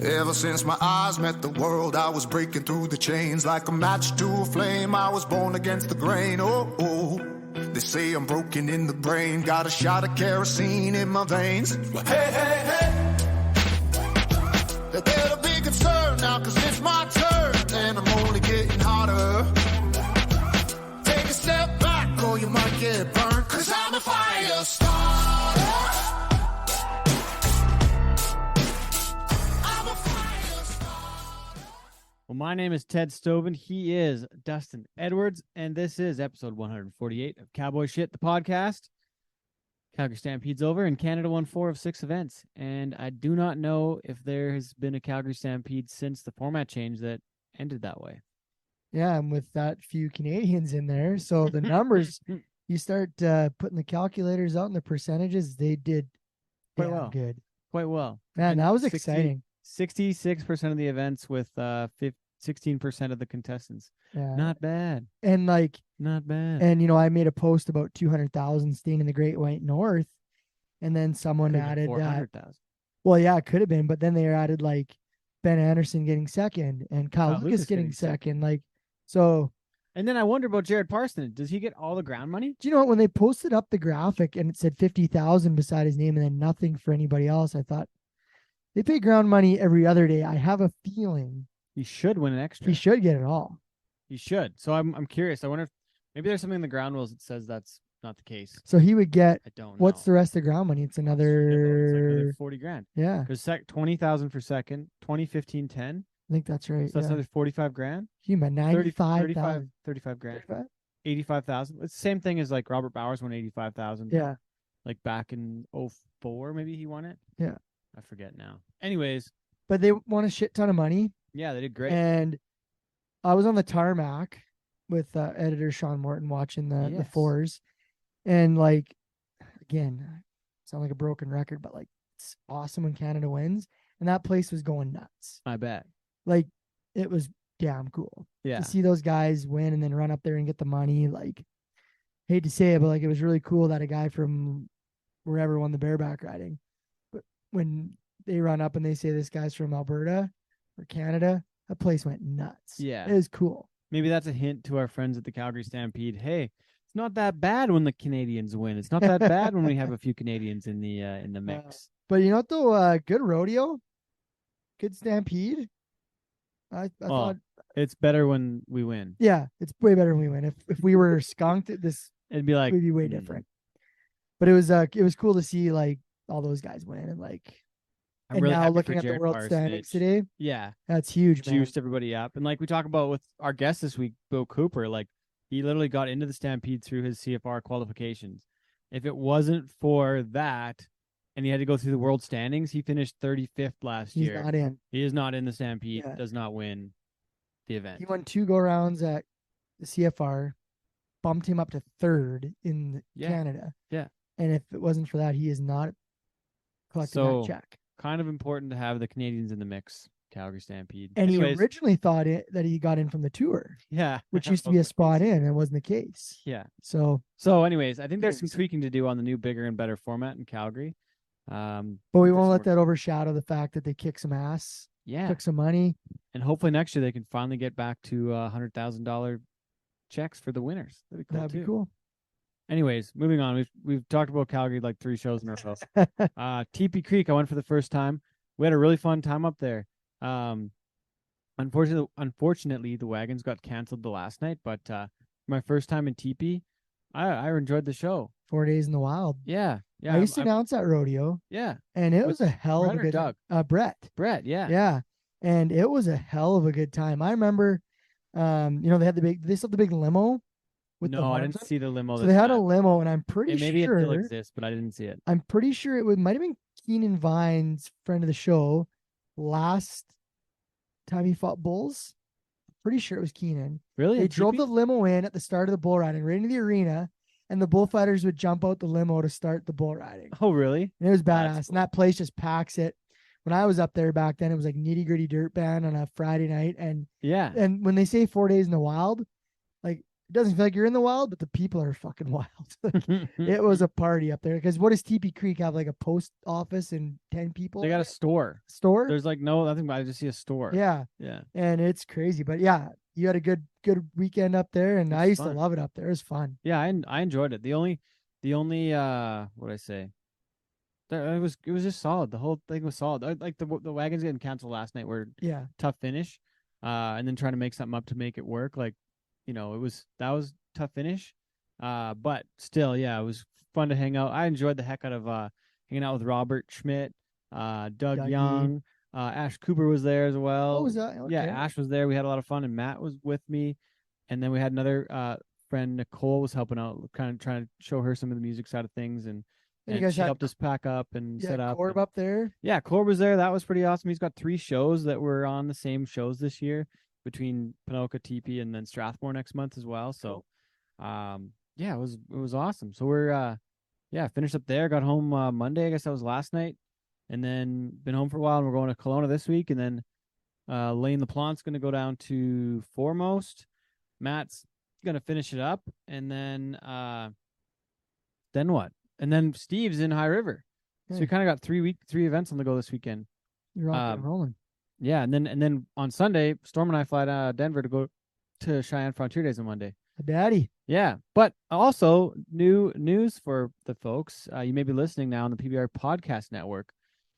Ever since my eyes met the world, I was breaking through the chains like a match to a flame. I was born against the grain. Oh, oh. They say I'm broken in the brain, got a shot of kerosene in my veins. Hey, hey, hey. They better be concerned now, cause it's my turn, and I'm only getting hotter. Take a step back or you might get burned, cause I'm a fire starter. Well, my name is Ted Stovin. He is Dustin Edwards, and this is episode 148 of Cowboy Shit, the podcast. Calgary Stampede's over, and Canada won 4 of 6 events. And I do not know if there has been a Calgary Stampede since the format change that ended that way. Yeah, and with that few Canadians in there, so the numbers, you start putting the calculators out and the percentages, they did quite well. Good. Quite well. Man, And that was exciting. 66% of the events with 16% of the contestants. Yeah. Not bad. And Not bad. and I made a post about 200,000 staying in the Great White North, and then someone added 400,000. well, yeah, it could have been, but then they added like Ben Anderson getting second and Kyle Lucas getting second. So. And then I wonder about Jared Parsons. Does he get all the ground money? Do you know what? When they posted up the graphic and it said 50,000 beside his name and then nothing for anybody else, I thought they pay ground money every other day. I have a feeling He should win an extra. he should get it all. He should. So I'm curious. I wonder if maybe there's something in the ground rules that says that's not the case. So he would get, I don't know. what's the rest of the ground money? It's It's like another, another 40 grand. yeah, Because 20,000 for second, 20, 15, 10. I think that's right. So that's yeah. another 45 grand. You meant 95,000. 35 grand. 35? 85,000. It's the same thing as like Robert Bowers won 85,000. Yeah. Like back in 04, maybe he won it. Yeah. I forget now. Anyways, But they won a shit ton of money. yeah, they did great. And I was on the tarmac with editor Sean Morton watching the Yes. fours. And again, sound like a broken record, but it's awesome when Canada wins. And that place was going nuts. I bet. It was damn cool Yeah. to see those guys win and then run up there and get the money. Hate to say it, but it was really cool that a guy from wherever won the bareback riding. But when they run up and they say this guy's from Alberta or Canada, that place went nuts. Yeah. It was cool. Maybe that's a hint to our friends at the Calgary Stampede. Hey, it's not that bad when the Canadians win. It's not that bad when we have a few Canadians in the mix. But you know what though? Good rodeo, good stampede. I thought, It's better when we win. yeah, it's way better when we win. If we were skunked, this It'd be like would be way different. But it was cool to see all those guys win and I'm and really now happy looking for at the Jared world Parsons. standings today, Yeah, that's huge, man. juiced everybody up, and like we talk about with our guest this week, Beau Cooper. He literally got into the Stampede through his CFR qualifications. If it wasn't for that, and he had to go through the world standings, he finished 35th last He's year. not in. He is not in the Stampede. Yeah. Does not win the event. He won 2 go-rounds at the CFR, bumped him up to 3rd in Canada. Yeah. And if it wasn't for that, he is not collecting that check. Kind of important to have the Canadians in the mix. Calgary Stampede. And Anyways, he originally thought that he got in from the tour, yeah, which used to be a spot in, and wasn't the case. Yeah. So Anyways, I think there's some tweaking to do on the new, bigger and better format in Calgary. but we won't let that overshadow the fact that they kick some ass, Yeah. took some money. And hopefully next year they can finally get back to $100,000 checks for the winners. That'd be cool. That'd be cool. Anyways, moving on. We've talked about Calgary 3 shows in a row. Teepee Creek, I went for the first time. We had a really fun time up there. Unfortunately, the wagons got canceled the last night, but my first time in Teepee, I enjoyed the show. 4 days in the wild. Yeah. Yeah. I used to announce that rodeo, Yeah. and it With was a hell of a Brett or good Doug? Brett. Yeah. Yeah. And it was a hell of a good time. I remember, they had they still had the big limo with the No, I horns didn't on. see the limo. So they had a limo, and I'm pretty Maybe sure it still exists, but I didn't see it. I'm pretty sure it might have been Keenan Vine's friend of the show last time he fought bulls. Pretty sure it was Keenan. Really? They In drove Teepee? the limo in at the start of the bull riding, right into the arena, and the bullfighters would jump out the limo to start the bull riding. Oh, really? And it was That's badass. cool. And that place just packs it. When I was up there back then, it was like nitty gritty dirt band on a Friday night. And Yeah. when they say 4 days in the wild, it doesn't feel like you're in the wild, but the people are fucking wild. It was a party up there. Because what does TP Creek have? Like a post office and 10 people? They got a store. Store? There's like nothing, but I just see a store. Yeah. Yeah. And it's crazy. But yeah, you had a good weekend up there, and I used to love it up there. It was fun. Yeah, I enjoyed it. The only what I say? It was just solid. The whole thing was solid. Like the wagons getting canceled last night were tough finish. And then trying to make something up to make it work. Like, that was tough finish. But still, yeah, it was fun to hang out. I enjoyed the heck out of hanging out with Robert Schmidt, Doug Young, Ash Cooper was there as well. Oh, was that? Okay. Yeah, Ash was there. We had a lot of fun, and Matt was with me. And then we had another friend, Nicole, was helping out, kind of trying to show her some of the music side of things, and you guys she helped us pack up and set up. Corb up there. Yeah, Corb was there. That was pretty awesome. He's got 3 shows that were on the same shows this year between Pinoka, TP, and then Strathmore next month as well. So, yeah, it was awesome. So we're finished up there. Got home Monday. I guess that was last night, and then been home for a while. And we're going to Kelowna this week, and then Lane LaPlante's going to go down to Foremost. Matt's going to finish it up, and then what? And then Steve's in High River. So we kind of got 3 events on the go this weekend. You're rocking and rolling. Yeah, and then on Sunday, Storm and I fly to Denver to go to Cheyenne Frontier Days on Monday. Daddy. Yeah, but also new news for the folks. You may be listening now on the PBR Podcast Network.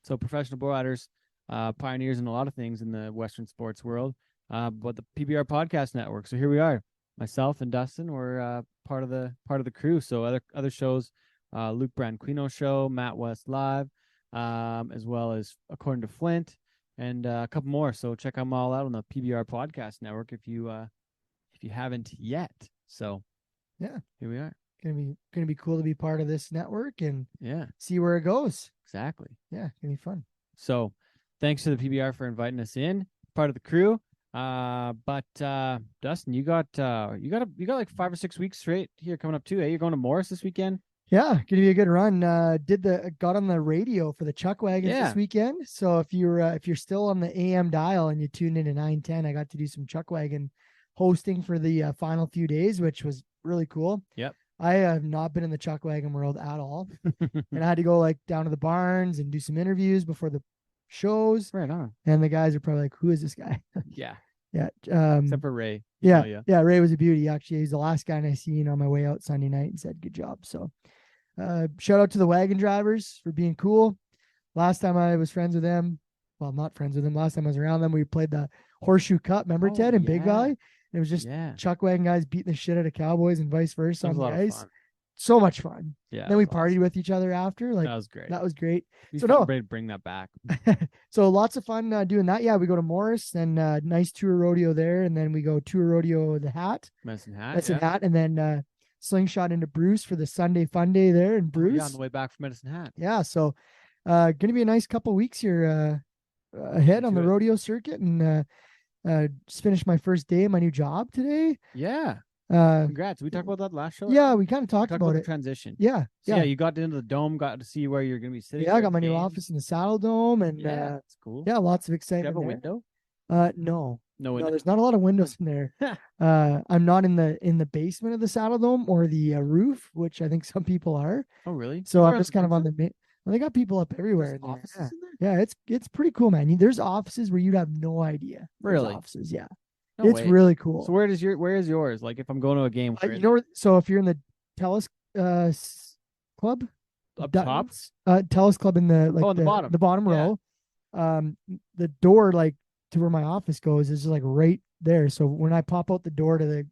So professional bull riders, pioneers in a lot of things in the Western sports world, but the PBR Podcast Network. So here we are. Myself and Dustin were part of the crew. So other shows. Luke Branquino Show, Matt West Live, as well as According to Flint, and a couple more. So check them all out on the PBR Podcast Network if you haven't yet. So yeah, here we are. Gonna be cool to be part of this network and see where it goes. Exactly. Yeah, it's gonna be fun. So thanks to the PBR for inviting us in, part of the crew. But Dustin, you got like 5 or 6 weeks straight here coming up too. You're going to Morris this weekend. Yeah, gonna be a good run. Got on the radio for the Chuck Wagons this weekend. So if you're still on the AM dial and you tuned in to 910, I got to do some Chuck Wagon hosting for the final few days, which was really cool. Yep. I have not been in the Chuck Wagon world at all, and I had to go like down to the barns and do some interviews before the shows. Right on. And the guys are probably like, "Who is this guy?" Yeah. Yeah. Except for Ray. Yeah. Ray was a beauty. Actually, he's the last guy I seen on my way out Sunday night and said, "Good job." So, shout out to the wagon drivers for being cool. Last time I was friends with them, well, not friends with them. Last time I was around them, we played the Horseshoe Cup. Remember, Ted, in Big Valley? And it was just Chuck Wagon guys beating the shit out of Cowboys and vice versa on the ice. So much fun. Yeah. Then we partied with each other after. Like that was great. So no, bring that back. So lots of fun doing that. Yeah, we go to Morris and nice tour rodeo there, and then we go tour rodeo the Hat, Medicine Hat, and then slingshot into Bruce for the Sunday fun day there in Bruce. On the way back from Medicine Hat. Yeah, so gonna be a nice couple weeks here ahead on the rodeo circuit, and just finished my first day of my new job today. Yeah. Congrats. We talked about that last show. Yeah, we kind of talked about the it. Transition. Yeah. So, you got into the dome, got to see where you're going to be sitting. Yeah, I got my new office in the Saddle Dome, and that's cool. Yeah, lots of excitement. Do you have a window? No, window. There's not a lot of windows in there. I'm not in the basement of the Saddle Dome or the roof, which I think some people are. Oh, really? So I'm just kind of on the. Well, they got people up everywhere. Offices in there? Yeah, it's pretty cool, man. There's offices where you'd have no idea. Really? Offices, yeah. No it's way. Really cool. So where is yours? Like if I'm going to a game, so if you're in the Telus club, up top, Telus club in the the bottom row, the door like to where my office goes is just like right there. So when I pop out the door to the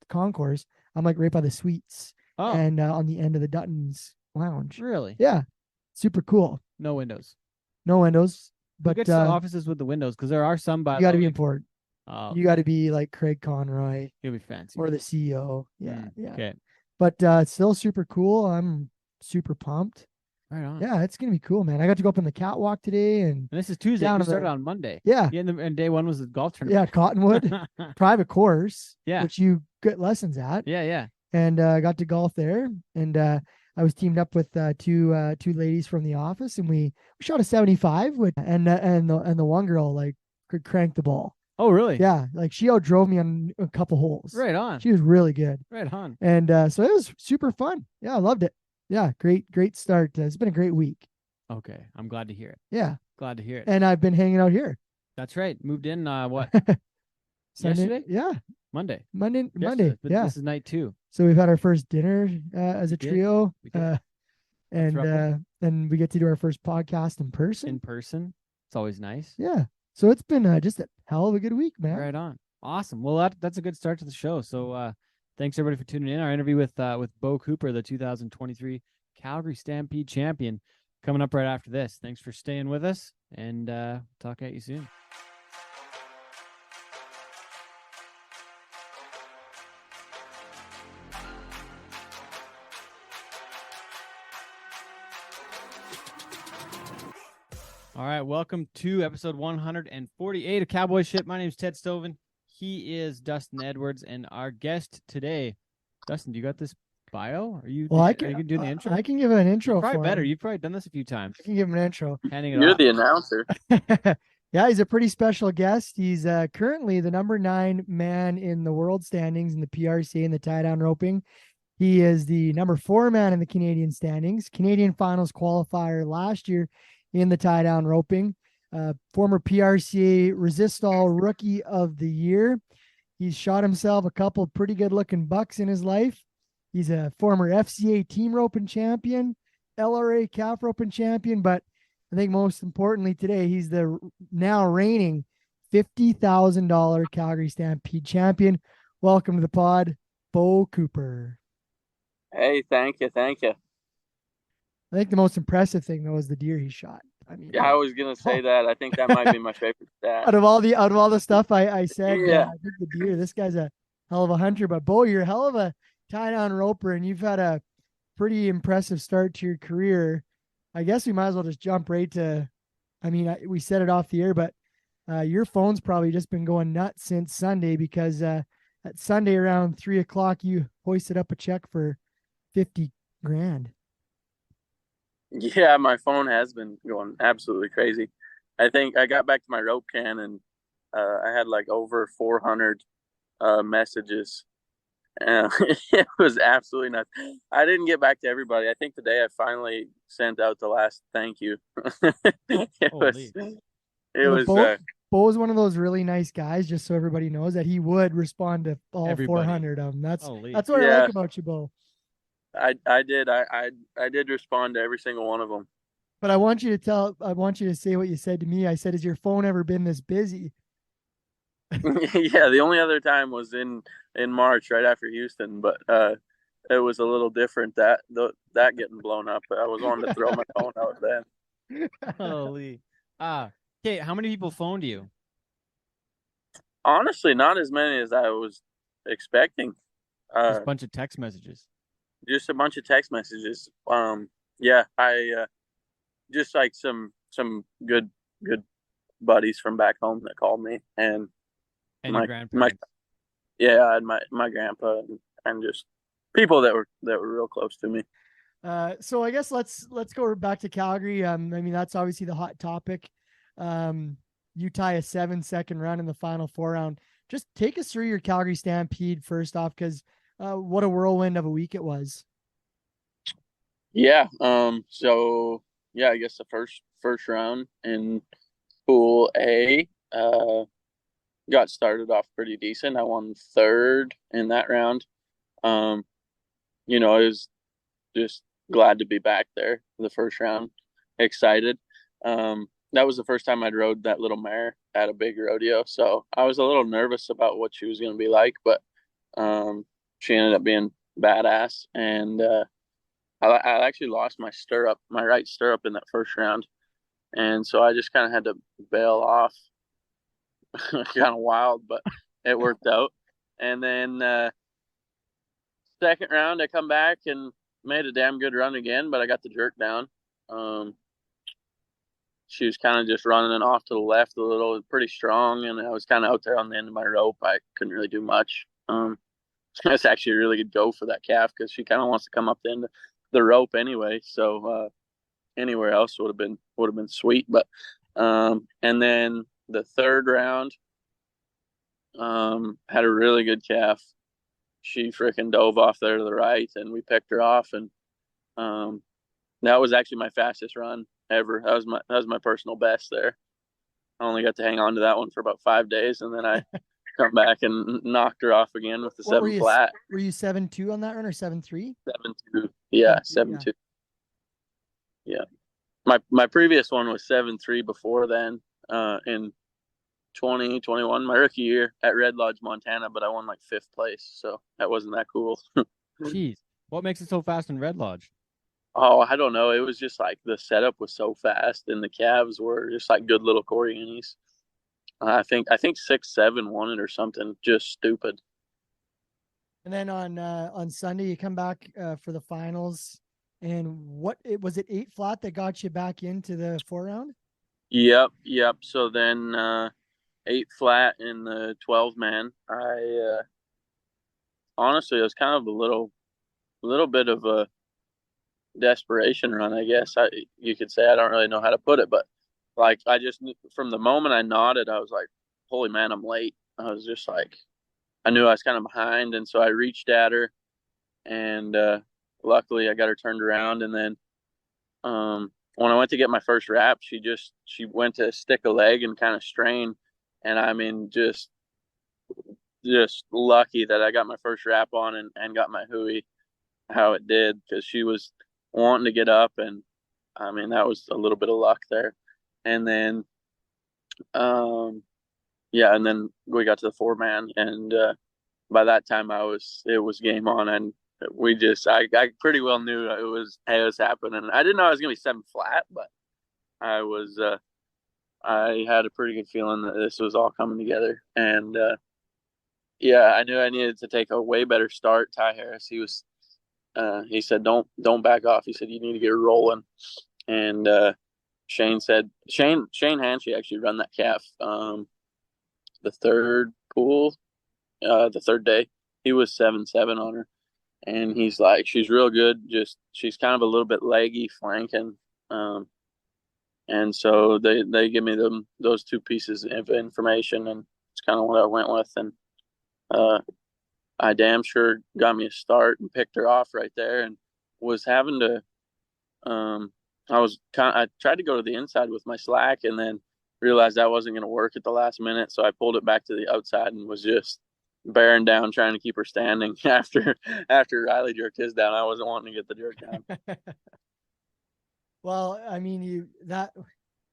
concourse, I'm like right by the suites and on the end of the Dutton's lounge. Really? Yeah, super cool. No windows. But get offices with the windows because there are some. You got to be important. You got to be like Craig Conroy. He'll be fancy. Or the CEO. Yeah. Okay. But still super cool. I'm super pumped. Right on. Yeah, it's gonna be cool, man. I got to go up on the catwalk today, and this is Tuesday. You started on Monday. Yeah. And day one was the golf tournament. Yeah, Cottonwood private course. Yeah. Which you get lessons at. Yeah. And got to golf there, and I was teamed up with two ladies from the office, and we shot a 75 and the one girl like could crank the ball. Oh, really? Yeah, like she outdrove me on a couple holes. Right on. She was really good. Right on. And so it was super fun. Yeah, I loved it. Yeah, great start. It's been a great week. Okay. I'm glad to hear it. Yeah. Glad to hear it. And I've been hanging out here. That's right. Moved in, what? Sunday? Yesterday? Yeah. Monday. Monday. Yesterday. Yeah. This is night 2. So we've had our first dinner as a trio. We did. And then we get to do our first podcast in person. In person. It's always nice. Yeah. So it's been just a hell of a good week, man. Right on. Awesome. Well, that's a good start to the show. So thanks everybody for tuning in. Our interview with Beau Cooper, the 2023 Calgary Stampede Champion, coming up right after this. Thanks for staying with us, and talk at you soon. All right, welcome to episode 148 of Cowboy Shit. My name is Ted Stovin. He is Dustin Edwards, and our guest today, Dustin. Do you got this bio? Are you? Well, are you gonna do an intro? I can give an intro. Probably for better. him. You've probably done this a few times. I can give him an intro. Handing it You're off. the announcer. Yeah, he's a pretty special guest. He's currently the number 9 man in the world standings in the PRCA in the tie down roping. He is the number 4 man in the Canadian standings, Canadian Finals qualifier last year in the tie down roping. Former PRCA Resistol Rookie of the Year. He's shot himself a couple pretty good looking bucks in his life. He's a former FCA team roping champion, LRA calf roping champion, but I think most importantly today, he's the now reigning $50,000 Calgary Stampede champion. Welcome to the pod, Beau Cooper. Hey, thank you. I think the most impressive thing though is the deer he shot. I mean, Yeah, I was gonna say that. I think that might be my favorite stat. out of all the stuff I said, Yeah. I think the deer. This guy's a hell of a hunter. But Beau, you're a hell of a tie down roper, and you've had a pretty impressive start to your career. I guess we might as well just jump right to. I mean, we said it off the air, but your phone's probably just been going nuts since Sunday because at Sunday around 3:00 you hoisted up a check for $50,000. Yeah, my phone has been going absolutely crazy. I think I got back to my rope can and I had like over 400 messages. It was absolutely nuts. I didn't get back to everybody. I think today I finally sent out the last thank you. It was Beau was one of those really nice guys, just so everybody knows that he would respond to all Everybody. 400 of them. That's what I Yeah. like about you, Beau. I did respond to every single one of them. But I want you to say what you said to me. I said, has your phone ever been this busy? Yeah, the only other time was in March, right after Houston, but it was a little different that getting blown up. I was wanting to throw my phone out then. Holy. Okay, how many people phoned you? Honestly, not as many as I was expecting. Just a bunch of text messages. Just a bunch of text messages. Yeah, I just like some good buddies from back home that called me, and your grandparents. Yeah, I had my grandpa and just people that were real close to me. So I guess let's go back to Calgary. I mean, that's obviously the hot topic. You tie a 7-second run in the final 4 round. Just take us through your Calgary Stampede first off, because what a whirlwind of a week it was. Yeah. So yeah, I guess the first round in Pool A got started off pretty decent. I won 3rd in that round. You know, I was just glad to be back there for the first round. Excited. That was the first time I'd rode that little mare at a big rodeo, so I was a little nervous about what she was going to be like, but she ended up being badass, and I actually lost my right stirrup in that first round, and so I just kind of had to bail off. Kind of wild, but it worked out. And then second round, I come back and made a damn good run again, but I got the jerk down. She was kind of just running off to the left a little, pretty strong, and I was kind of out there on the end of my rope. I couldn't really do much. That's actually a really good go for that calf because she kind of wants to come up the end of the rope anyway. So anywhere else would have been sweet. But and then the third round, Had a really good calf. She freaking dove off there to the right, and we picked her off, and that was actually my fastest run ever. That was my personal best there. I only got to hang on to that one for about 5 days, and then I come back and knocked her off again with the What 7 flat. Were you 7.2 on that run or 7.3? 7.2. Yeah, 7.2. Yeah. My previous one was 7.3 before then, in 2021, my rookie year at Red Lodge, Montana, but I won like 5th place, so that wasn't that cool. Jeez, what makes it so fast in Red Lodge? Oh, I don't know. It was just like the setup was so fast, and the calves were just like good little Coriolis. I think 6'7" won it or something, just stupid. And then on Sunday you come back for the finals, and was it 8 flat that got you back into the 4 round? Yep. So then 8 flat in the 12 man. I honestly, it was kind of a little bit of a desperation run, I guess. You could say. I don't really know how to put it, but like I just, from the moment I nodded, I was like, holy man, I'm late. I was just like, I knew I was kind of behind, and so I reached at her, and luckily I got her turned around. And then when I went to get my first wrap, she went to stick a leg and kind of strain, and I mean just lucky that I got my first wrap on and got my hui how it did, because she was wanting to get up, and I mean that was a little bit of luck there. And then yeah, and then we got to the 4 man, and by that time it was game on, and I pretty well knew it was happening. I didn't know I was gonna be 7 flat, but I had a pretty good feeling that this was all coming together. And yeah, I knew I needed to take a way better start. Ty Harris, he said, don't back off. He said, you need to get rolling. And Shane Hanchey actually run that calf the third pool, the third day. He was 7-7 on her, and he's like, she's real good. Just she's kind of a little bit leggy flanking. And so they give me those 2 pieces of information, and it's kind of what I went with. And I damn sure got me a start and picked her off right there, and was having to I tried to go to the inside with my slack, and then realized that wasn't going to work at the last minute, so I pulled it back to the outside and was just bearing down, trying to keep her standing. After Riley jerked his down, I wasn't wanting to get the jerk down. Well, I mean, the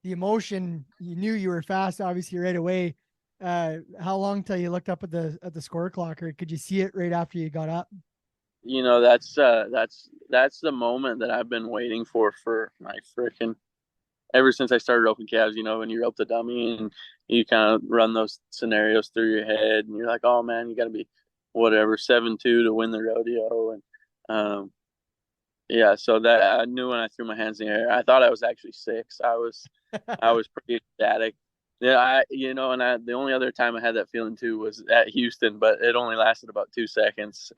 emotion, you knew you were fast, obviously, right away. How long till you looked up at the score clock, or could you see it right after you got up? You know, that's the moment that I've been waiting for my freaking ever since I started open calves. You know, when you rope the dummy and you kind of run those scenarios through your head, and you're like, oh man, you got to be whatever 7-2 to win the rodeo. And yeah, so that I knew when I threw my hands in the air, I thought I was actually 6. I was pretty ecstatic. Yeah, the only other time I had that feeling too was at Houston, but it only lasted about 2 seconds.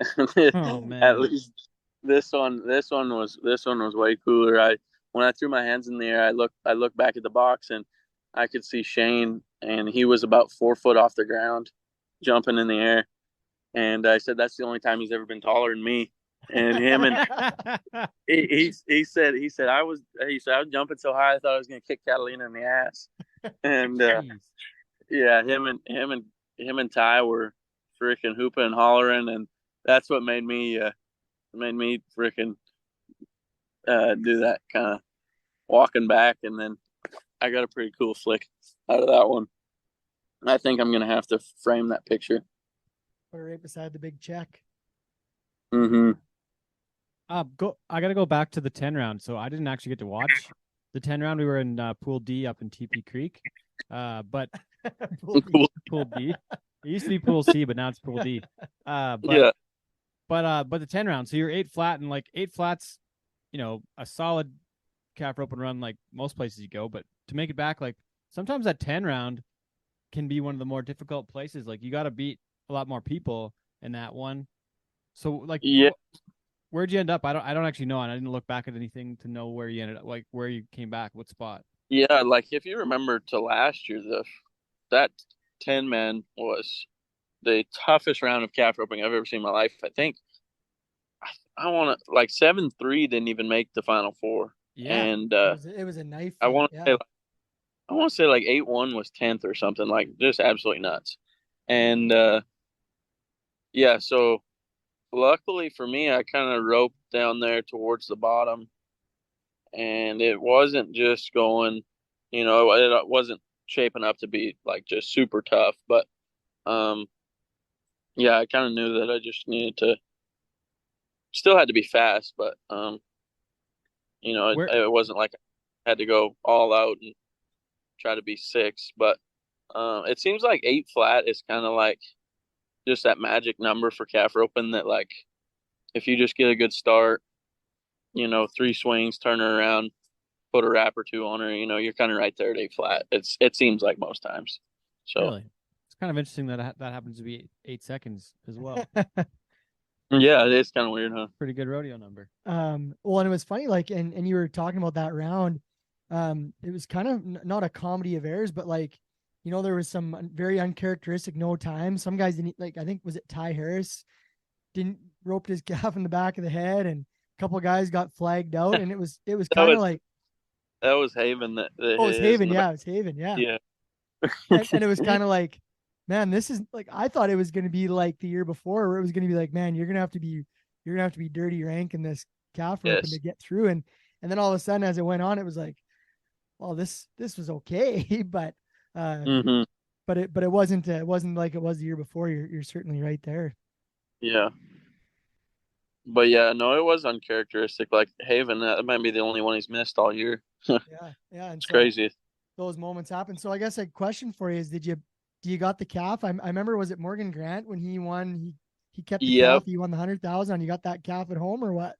Oh man! At least this one was way cooler. When I threw my hands in the air, I looked back at the box, and I could see Shane, and he was about 4 foot off the ground, jumping in the air. And I said, that's the only time he's ever been taller than me. And him and he said I was jumping so high I thought I was gonna kick Catalina in the ass. And yeah, him and Ty were freaking hooping and hollering, and that's what made me freaking do that kind of walking back. And then I got a pretty cool flick out of that one. I think I'm gonna have to frame that picture. Put it right beside the big check. Mm-hmm. I gotta go back to the 10 round. So I didn't actually get to watch the 10 round. We were in Pool D up in TP Creek. But Pool D. It used to be Pool C, but now it's Pool D. But the 10 round. So you're 8 flat, and like 8 flats, you know, a solid calf rope and run like most places you go. But to make it back, like sometimes that 10 round can be one of the more difficult places. Like you got to beat a lot more people in that one. So like, yeah. Where'd you end up? I don't actually know, and I didn't look back at anything to know where you ended up, like where you came back, what spot. Yeah, like if you remember to last year, that 10 man was the toughest round of calf roping I've ever seen in my life. I think I want to like 7-3 didn't even make the final four, Yeah, and it was a knife I fight. want to Yeah. say I want to say like 8-1 was 10th or something, like just absolutely nuts. And yeah, so luckily for me, I kind of roped down there towards the bottom, and it wasn't just going, it wasn't shaping up to be like just super tough, but um, yeah, I kind of knew that I just needed to, still had to be fast, but Where it wasn't like I had to go all out and try to be 6, but it seems like 8 flat is kind of like just that magic number for calf roping that, like, if you just get a good start, 3 swings, turn her around, put a wrap or 2 on her, you're kind of right there at 8 flat. It seems like most times. So really? It's kind of interesting that that happens to be 8 seconds as well. yeah, it is kind of weird, huh? Pretty good rodeo number. Well, and it was funny, like, and you were talking about that round. It was kind of not a comedy of errors, but like, there was some very uncharacteristic no time. Some guys didn't, like, I think was it Ty Harris didn't rope his calf in the back of the head, and a couple of guys got flagged out, and it was kind of like, that was Haven that oh, it was Haven, yeah, it was Haven, yeah, yeah. and it was kind of like, man, this is like, I thought it was going to be like the year before, where it was going to be like, man, you're gonna have to be dirty rank in this calf roping to get through, and then all of a sudden, as it went on, it was like, well, this was okay, but Mm-hmm. but it wasn't like it was the year before. You're certainly right there. Yeah. But yeah, no, it was uncharacteristic. Like Haven, that might be the only one he's missed all year. Yeah, and It's so crazy. those moments happen. So I guess a question for you is, do you got the calf? I remember, was it Morgan Grant when he won? He kept the calf. Yep. He won the 100,000. You got that calf at home or what?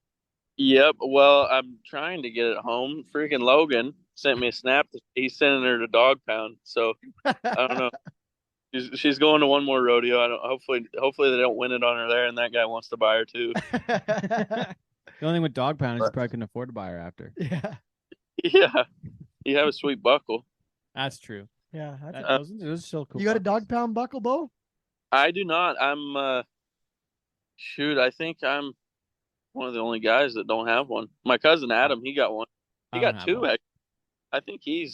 Yep. Well, I'm trying to get it home. Freaking Logan sent me a snap. He's sending her to Dog Pound. So I don't know. She's going to one more rodeo. I don't. Hopefully they don't win it on her there, and that guy wants to buy her too. The only thing with Dog Pound is you But- probably couldn't afford to buy her after. Yeah, Yeah. You have a sweet buckle. That's true. yeah. Those are still cool. You got a buckles. Dog Pound buckle, Beau? I do not. I'm shoot. I think I'm one of the only guys that don't have one. My cousin Adam, he got one. He I don't got have 2. one. Actually. I think he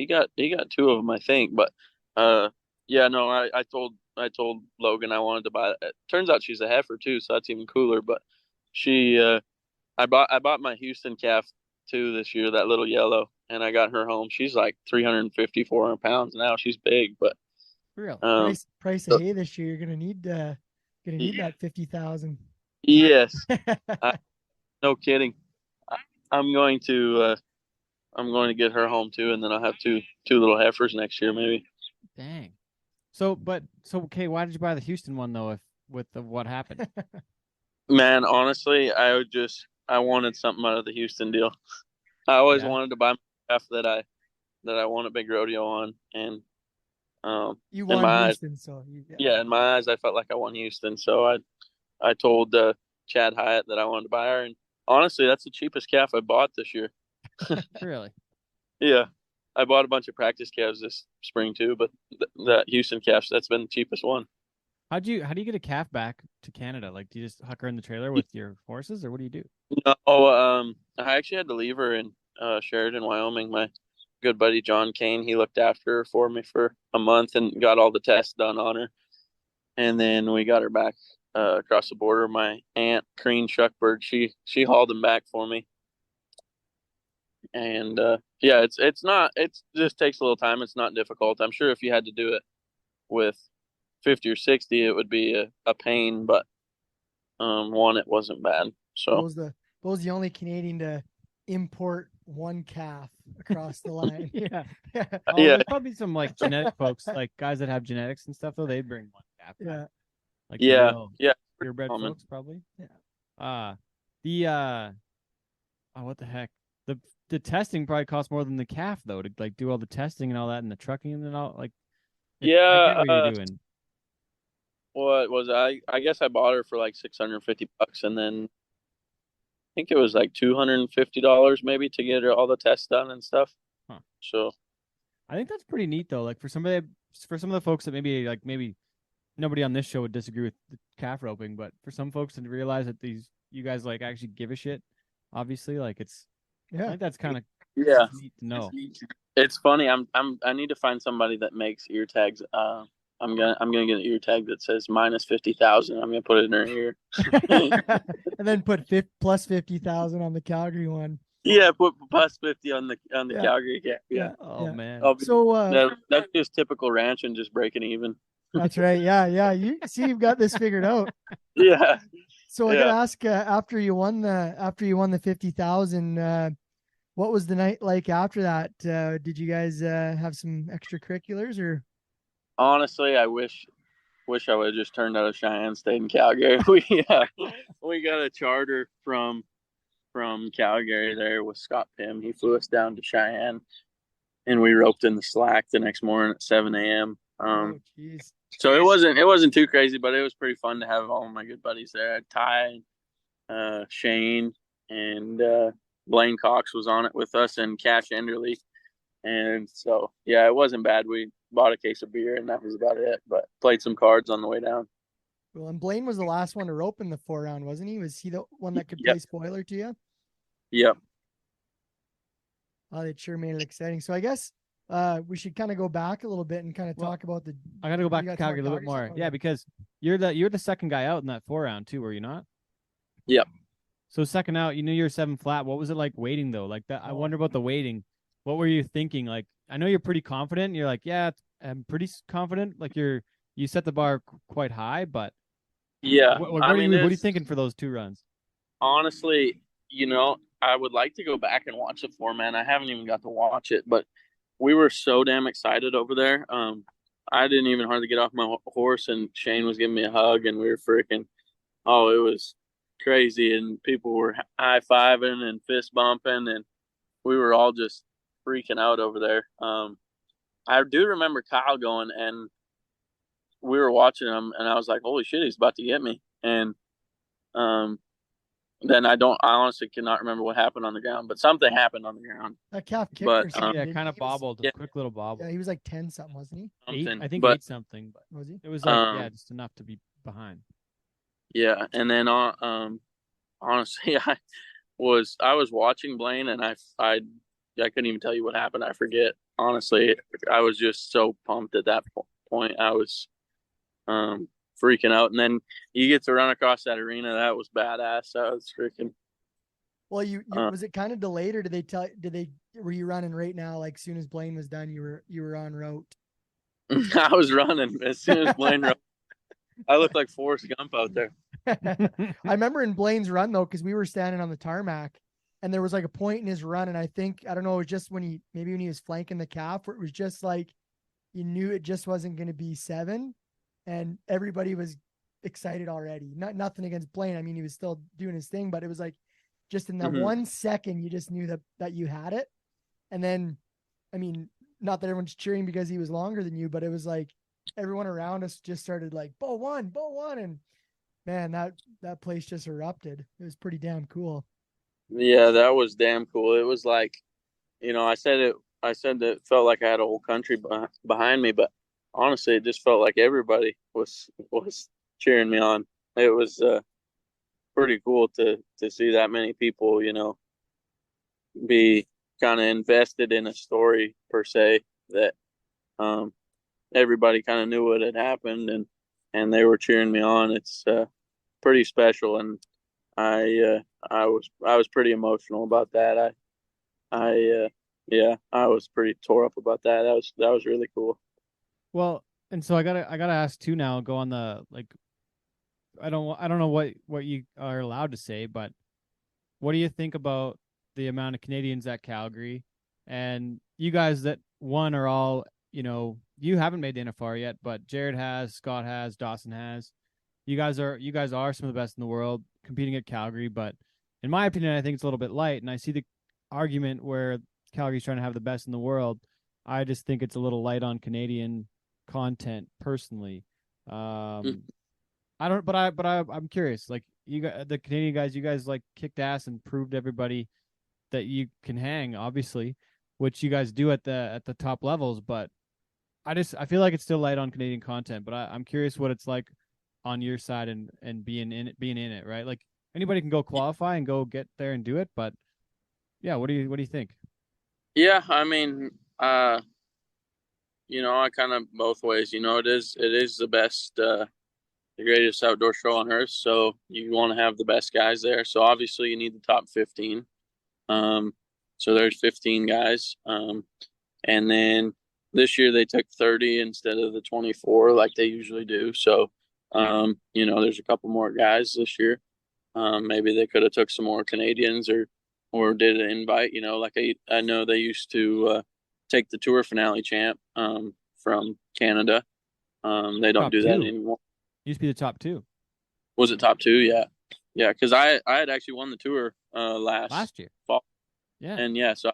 got 2 of them. I think, but yeah, no. I told Logan I wanted to buy it. Turns out she's a heifer too, so that's even cooler. But she, I bought my Houston calf too this year, that little yellow, and I got her home. She's like 350, 400 pounds now. She's big, but Real. Price of hay this year. You're gonna need that 50,000. yes, no kidding. I'm going to get her home too, and then I'll have two little heifers next year maybe. Dang. So okay, why did you buy the Houston one though? If with what happened? Man, honestly, I wanted something out of the Houston deal. I always Yeah. wanted to buy my calf that I won a big rodeo on, and You in won my Houston, eyes, so yeah, in my eyes, I felt like I won Houston. So I told Chad Hyatt that I wanted to buy her, and honestly, that's the cheapest calf I bought this year. Really? Yeah, I bought a bunch of practice calves this spring too, but that Houston calf, that's been the cheapest one. How do you get a calf back to Canada? Like, do you just huck her in the trailer with your horses, or what do you do? No, I actually had to leave her in Sheridan, Wyoming. My good buddy John Kane, he looked after her for me for a month and got all the tests done on her, and then we got her back across the border. My aunt Crean Shuckberg, she hauled him back for me, and yeah, it's not, it just takes a little time. It's not difficult. I'm sure if you had to do it with 50 or 60, it would be a pain, but it wasn't bad. So Beau's the only Canadian to import one calf across the line. Yeah. Yeah. Oh, Yeah. there's probably some like genetic folks, like guys that have genetics and stuff. Though they'd bring one calf. back. Yeah. Like yeah, real yeah, purebred common. folks, probably. Yeah. Oh, what the heck? The testing probably costs more than the calf though, to like do all the testing and all that, and the trucking and all. Like, I Yeah, get what you're doing. what was I guess I bought her for like $650, and then I think it was like $250 maybe to get her all the tests done and stuff. Huh. So I think that's pretty neat though. Like for some of the folks that maybe nobody on this show would disagree with the calf roping, but for some folks to realize that you guys like actually give a shit, obviously, like I Yeah. think that's kind of Yeah, neat to know. it's funny. I need to find somebody that makes ear tags. I'm gonna get an ear tag that says minus 50,000. I'm gonna put it in her ear. And then put plus 50,000 on the Calgary one. Yeah, put plus 50 on the Yeah. Calgary cap. Yeah. Oh man. So That's just typical ranch and just breaking even. that's right. Yeah. You see, you've got this figured out. Yeah. So I gotta ask, after you won the 50,000, what was the night like after that? Did you guys have some extracurriculars or? Honestly, I wish I would have just turned out of Cheyenne, stayed in Calgary. We got a charter from Calgary there with Scott Pym. He flew us down to Cheyenne, and we roped in the slack the next morning at 7 a.m. Oh, jeez. So it wasn't too crazy, but it was pretty fun to have all of my good buddies there. Ty, Shane, and Blaine Cox was on it with us, and Cash Enderly. And so, yeah, it wasn't bad. We bought a case of beer, and that was about it. But played some cards on the way down. Well, and Blaine was the last one to rope in the 4-round, wasn't he? Was he the one that could play spoiler to you? Yep. Oh, that sure made it exciting. So I guess we should kind of go back a little bit and kind of talk about the. I got to go back to Calgary a little bit more. Yeah, because you're the second guy out in that 4-round too, were you not? Yep. So second out, you knew you were 7 flat. What was it like waiting though? Like that, I wonder about the waiting. What were you thinking? Like, I know you're pretty confident. You're like, yeah, I'm pretty confident. Like you set the bar quite high, but yeah. What are you thinking for those 2 runs? Honestly, I would like to go back and watch the 4-man. I haven't even got to watch it, but we were so damn excited over there. I didn't even hardly get off my horse, and Shane was giving me a hug, and we were freaking. Oh, it was crazy, and people were high-fiving and fist bumping, and we were all just freaking out over there. I do remember Kyle going, and we were watching him, and I was like, holy shit, he's about to get me. And then I honestly cannot remember what happened on the ground, but something happened on the ground. That calf kicked But, or something. Yeah, kind of bobbled, a quick little bobble. Yeah, he was like 10 something, wasn't he? 8, I think but, 8 something, but was he? it was like just enough to be behind. Yeah, and then honestly, I was watching Blaine, and I couldn't even tell you what happened. I forget. Honestly, I was just so pumped at that point. I was freaking out, and then you get to run across that arena. That was badass. I was freaking. Well, you was it kind of delayed, or were you running right now? Like, soon as Blaine was done, you were en route. I was running as soon as Blaine wrote. I looked like Forrest Gump out there. I remember in Blaine's run though, because we were standing on the tarmac, and there was like a point in his run, and I don't know, it was just when he was flanking the calf, where it was just like you knew it just wasn't going to be 7, and everybody was excited already. Nothing against Blaine. I mean, he was still doing his thing, but it was like just in that 1 second, you just knew that you had it. And then, I mean, not that everyone's cheering because he was longer than you, but it was like everyone around us just started like, Beau won. And man, that place just erupted. It was pretty damn cool. Yeah, that was damn cool. It was like, I said that it felt like I had a whole country behind me, but honestly, it just felt like everybody was cheering me on. It was pretty cool to see that many people, be kind of invested in a story per se, that everybody kind of knew what had happened, and they were cheering me on. It's pretty special, and I was pretty emotional about that. I was pretty tore up about that. That was really cool. Well, and so I gotta ask too now. Go on the I don't know what you are allowed to say, but what do you think about the amount of Canadians at Calgary, and you guys that won are all, you haven't made the NFR yet, but Jared has, Scott has, Dustin has. You guys are some of the best in the world competing at Calgary, but in my opinion, I think it's a little bit light, and I see the argument where Calgary's trying to have the best in the world. I just think it's a little light on Canadian content personally. I'm curious. Like, the Canadian guys, you guys like kicked ass and proved everybody that you can hang, obviously, which you guys do at the top levels. But I feel like it's still light on Canadian content, but I'm curious what it's like on your side and being in it, right? Like anybody can go qualify and go get there and do it, but yeah, what do you think? Yeah, I mean, I kind of both ways. It is the best, the greatest outdoor show on earth. So you want to have the best guys there. So obviously you need the top 15. So there's 15 guys. And then this year they took 30 instead of the 24 like they usually do. So, there's a couple more guys this year. Maybe they could have took some more Canadians or did an invite, like I know they used to take the tour finale champ from Canada. They don't Top do that two. anymore. Used to be the top two. Was it top two? Yeah. Yeah, because I had actually won the tour Last year. fall. Yeah. And yeah, so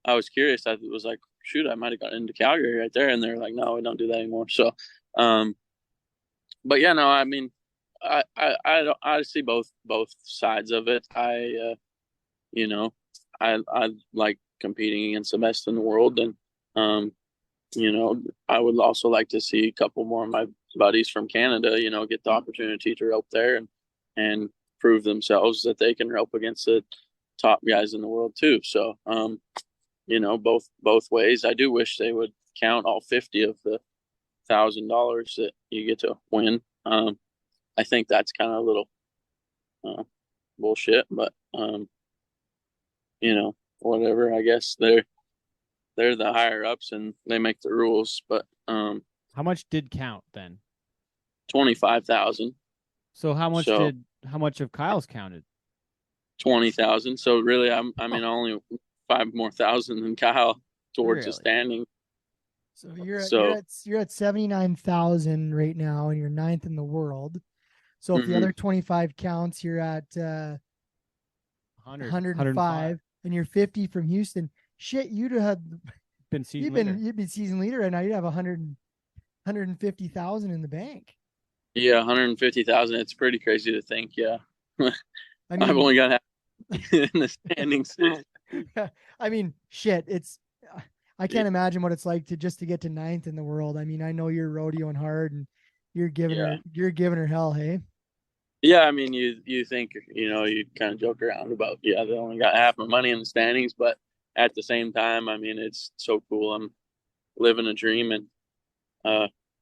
I was curious. I was like, shoot, I might have gotten into Calgary right there. And they're like, no, we don't do that anymore. So, but yeah, no, I mean, I see both sides of it. I like competing against the best in the world, and I would also like to see a couple more of my buddies from Canada, get the opportunity to rope there and prove themselves that they can rope against the top guys in the world too. So, both ways. I do wish they would count all 50 of the $1,000 that you get to win. I think that's kind of a little bullshit, but whatever. I guess they're the higher ups and they make the rules. But How much did count then? 25,000. So how much So- how much of Kyle's counted? 20,000. So really, only 5 more thousand than Kyle towards the Really? standing. So you're So- at 79,000 right now, and you're ninth in the world. So if the Mhm. other 25 counts, you're at 100, 105, and you're 50 from Houston. Shit, you'd have Been season leader. you'd be season leader right now. You'd have 150,000 in the bank. Yeah, 150,000. It's pretty crazy to think. Yeah, I I've mean, only got half in the standings. I mean, shit. I can't imagine what it's like to get to ninth in the world. I mean, I know you're rodeoing hard and you're giving her hell. Hey. Yeah, I mean, you think you kind of joke around about they only got half my money in the standings, but at the same time, I mean, it's so cool. I'm living a dream and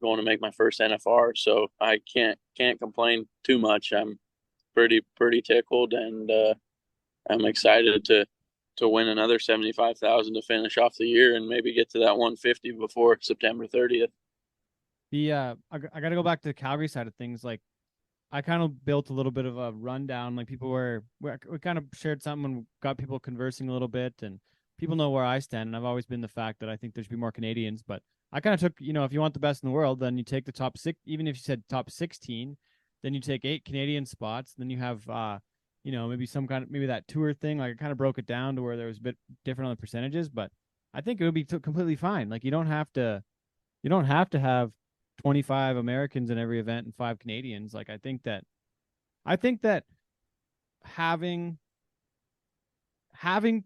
going to make my first NFR, so I can't complain too much. I'm pretty tickled, and I'm excited to win another 75,000 to finish off the year and maybe get to that 150 before September 30th. I got to go back to the Calgary side of things. Like, I kind of built a little bit of a rundown. Like, people we kind of shared something and got people conversing a little bit, and people know where I stand. And I've always been the fact that I think there should be more Canadians, but I kind of took, if you want the best in the world, then you take the top 6. Even if you said top 16, then you take 8 Canadian spots. Then you have, maybe that tour thing. Like, I kind of broke it down to where there was a bit different on the percentages, but I think it would be completely fine. Like, you don't have to have 25 Americans in every event and 5 Canadians. Like, I think that having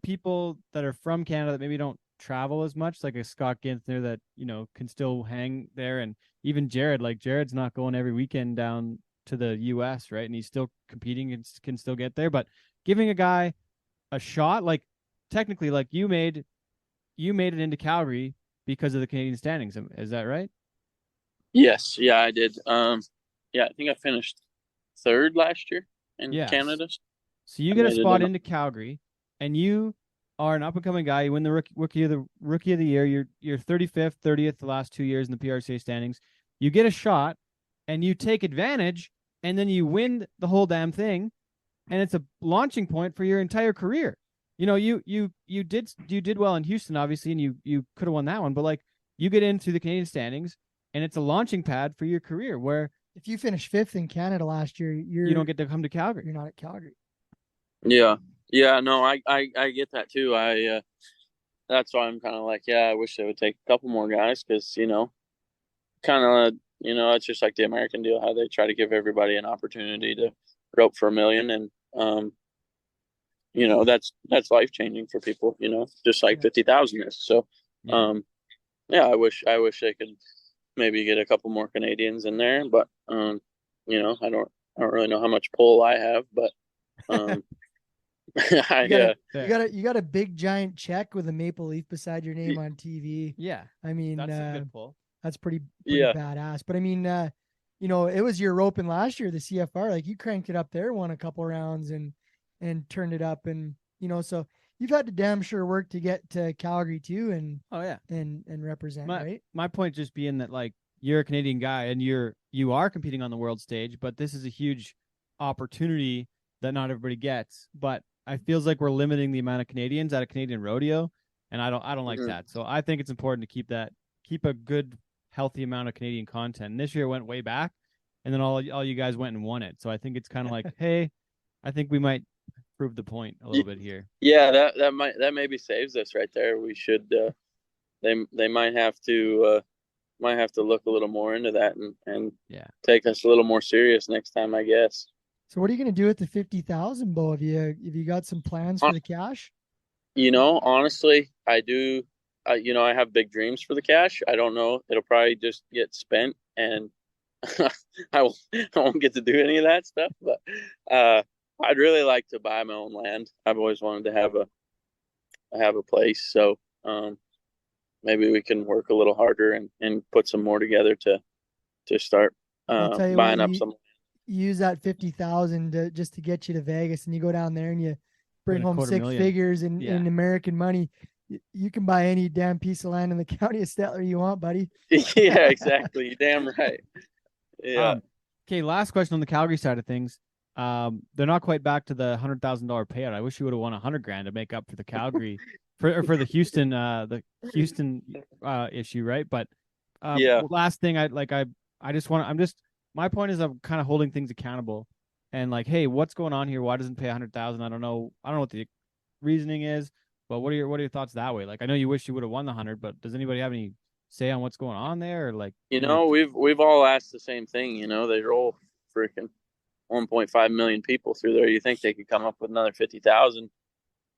people that are from Canada that maybe don't travel as much, like a Scott Ginther that, can still hang there. And even Jared's not going every weekend down to the US, right? And he's still competing and can still get there. But giving a guy a shot, like, technically, like, you made it into Calgary because of the Canadian standings. Is that right? Yes, yeah, I did. Yeah, I think I finished 3rd last year in Canada. So you get a spot into Calgary, and you are an up-and-coming guy. You win the rookie of the year. You're 35th, 30th the last 2 years in the PRCA standings. You get a shot, and you take advantage, and then you win the whole damn thing, and it's a launching point for your entire career. You did well in Houston, obviously, and you could have won that one, but like, you get into the Canadian standings, and it's a launching pad for your career. Where if you finish 5th in Canada last year, you don't get to come to Calgary. You're not at Calgary. Yeah, no, I get that too. That's why I'm kind of like, I wish they would take a couple more guys because kind of it's just like the American deal, how they try to give everybody an opportunity to rope for $1 million, and that's life changing for people, just like 50,000 is. So, yeah, I wish I could maybe get a couple more Canadians in there, but I don't really know how much pull I have, but I You got a big giant check with a maple leaf beside your name on TV. Yeah, I mean, that's a good pull. That's pretty yeah. badass. But I mean, it was your roping last year, the CFR. Like you cranked it up there, won a couple rounds, and turned it up, and so you've had to damn sure work to get to Calgary too, and Oh yeah, and represent, right? My point just being that like you're a Canadian guy and you are competing on the world stage, but this is a huge opportunity that not everybody gets. But I feels like we're limiting the amount of Canadians at a Canadian rodeo, and I don't like that. So I think it's important to keep a good healthy amount of Canadian content. And this year went way back, and then all you guys went and won it. So I think it's kind of like, hey, I think we might prove the point a little bit here. Yeah, that maybe saves us right there. We should they might have to look a little more into that and take us a little more serious next time, I guess. So what are you going to do with the 50,000, Beau? Have you got some plans for the cash? Honestly, I do. I have big dreams for the cash. I don't know. It'll probably just get spent, and I won't get to do any of that stuff. But I'd really like to buy my own land. I've always wanted to have a place. So maybe we can work a little harder and put some more together to start buying up some. You use that 50,000 just to get you to Vegas, and you go down there and you bring home six figures in American money. You can buy any damn piece of land in the county of Stettler you want, buddy. Yeah, exactly. You're damn right. Yeah. Okay, last question on the Calgary side of things. They're not quite back to the $100,000 payout. I wish you would have won $100,000 to make up for the Calgary for the Houston issue, right? But last thing my point is I'm kind of holding things accountable and like, hey, what's going on here? Why doesn't pay 100,000? I don't know what the reasoning is, but what are your thoughts that way? Like, I know you wish you would have won the 100, but does anybody have any say on what's going on there? Or like, we've all asked the same thing. They roll freaking 1.5 million people through there. You think they could come up with another 50,000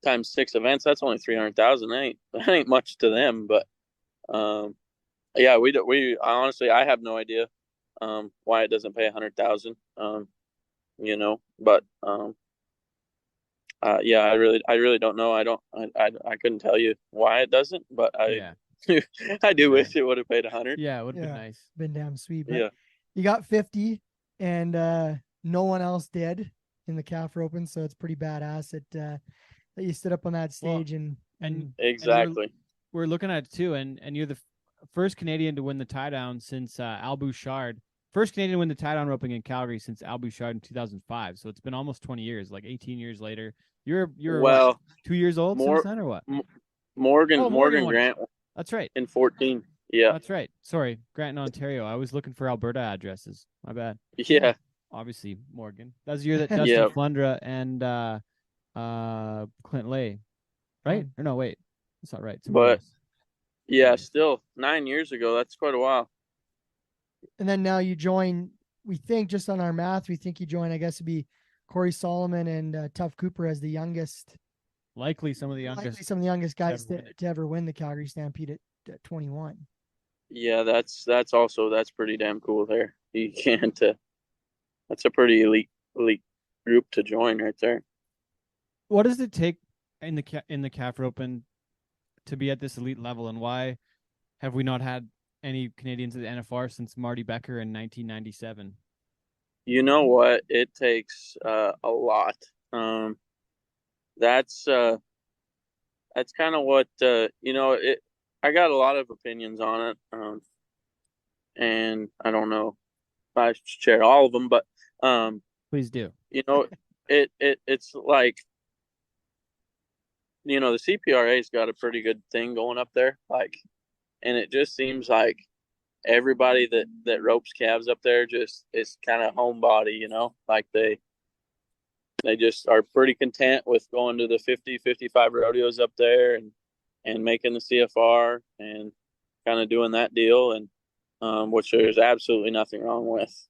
times 6 events? That's only 300,000. That ain't much to them. But we honestly, I have no idea why it doesn't pay 100,000. But I really don't know. I couldn't tell you why it doesn't, but I do wish it would have paid 100. Yeah, it would have been nice. Been damn sweet. But you got 50, and no one else did in the calf roping, so it's pretty badass that you stood up on that stage and exactly. And we're looking at it too, and you're the first Canadian to win the tie down since Al Bouchard. First Canadian to win the tie down roping in Calgary since Al Bouchard in 2005. So it's been almost 20 years, like 18 years later. You're what, 2 years old since then, or what? Morgan Grant. That's right. In 14. Yeah. That's right. Sorry, Grant in Ontario. I was looking for Alberta addresses. My bad. Yeah. Obviously, Morgan. That was the year that Dustin Flundra and Clint Lay, right? Or no, wait, that's not right. But yeah, still 9 years ago. That's quite a while. And then now you join. We think, just on our math, we think you join. I guess it'd be Corey Solomon and Tough Cooper as the youngest. Likely some of the youngest guys to ever win the Calgary Stampede at 21. Yeah, that's pretty damn cool there. You can't. That's a pretty elite group to join right there. What does it take in the calf roping to be at this elite level, and why have we not had any Canadians at the NFR since Marty Becker in 1997? You know what? It takes a lot. That's kind of what I got a lot of opinions on it, and I don't know if I should share all of them, but please do. It's like, the CPRA's got a pretty good thing going up there, like, and it just seems like everybody that ropes calves up there just is kind of homebody, like they just are pretty content with going to the 50, 55 rodeos up there and making the CFR and kind of doing that deal, and which there's absolutely nothing wrong with.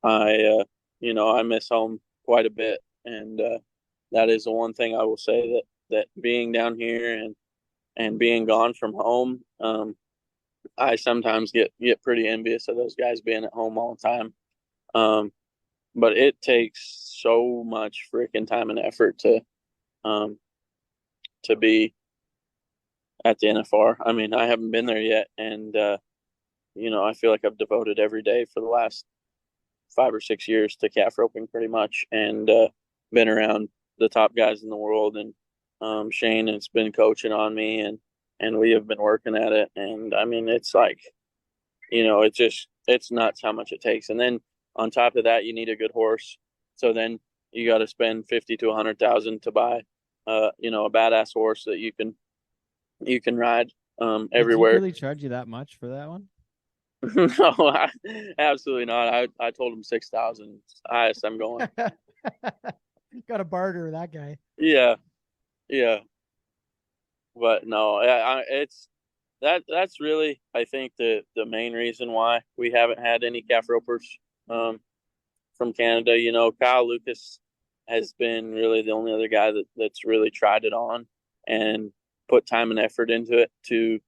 I miss home quite a bit, and that is the one thing I will say, that being down here and being gone from home, I sometimes get pretty envious of those guys being at home all the time. But it takes so much freaking time and effort to be at the NFR. I mean, I haven't been there yet, and I feel like I've devoted every day for the last 5 or 6 years to calf roping pretty much, and been around the top guys in the world, and Shane has been coaching on me, and we have been working at it. And I mean, it's like, it's nuts how much it takes. And then on top of that, you need a good horse. So then you got to spend 50 to 100,000 to buy, a badass horse that you can ride everywhere. Did he really charge you that much for that one? No, absolutely not. I told him 6,000. Highest I'm going. Got a barter with that guy. Yeah. But no, it's that's really, I think, the main reason why we haven't had any calf ropers from Canada. Kyle Lucas has been really the only other guy that's really tried it on and put time and effort into it to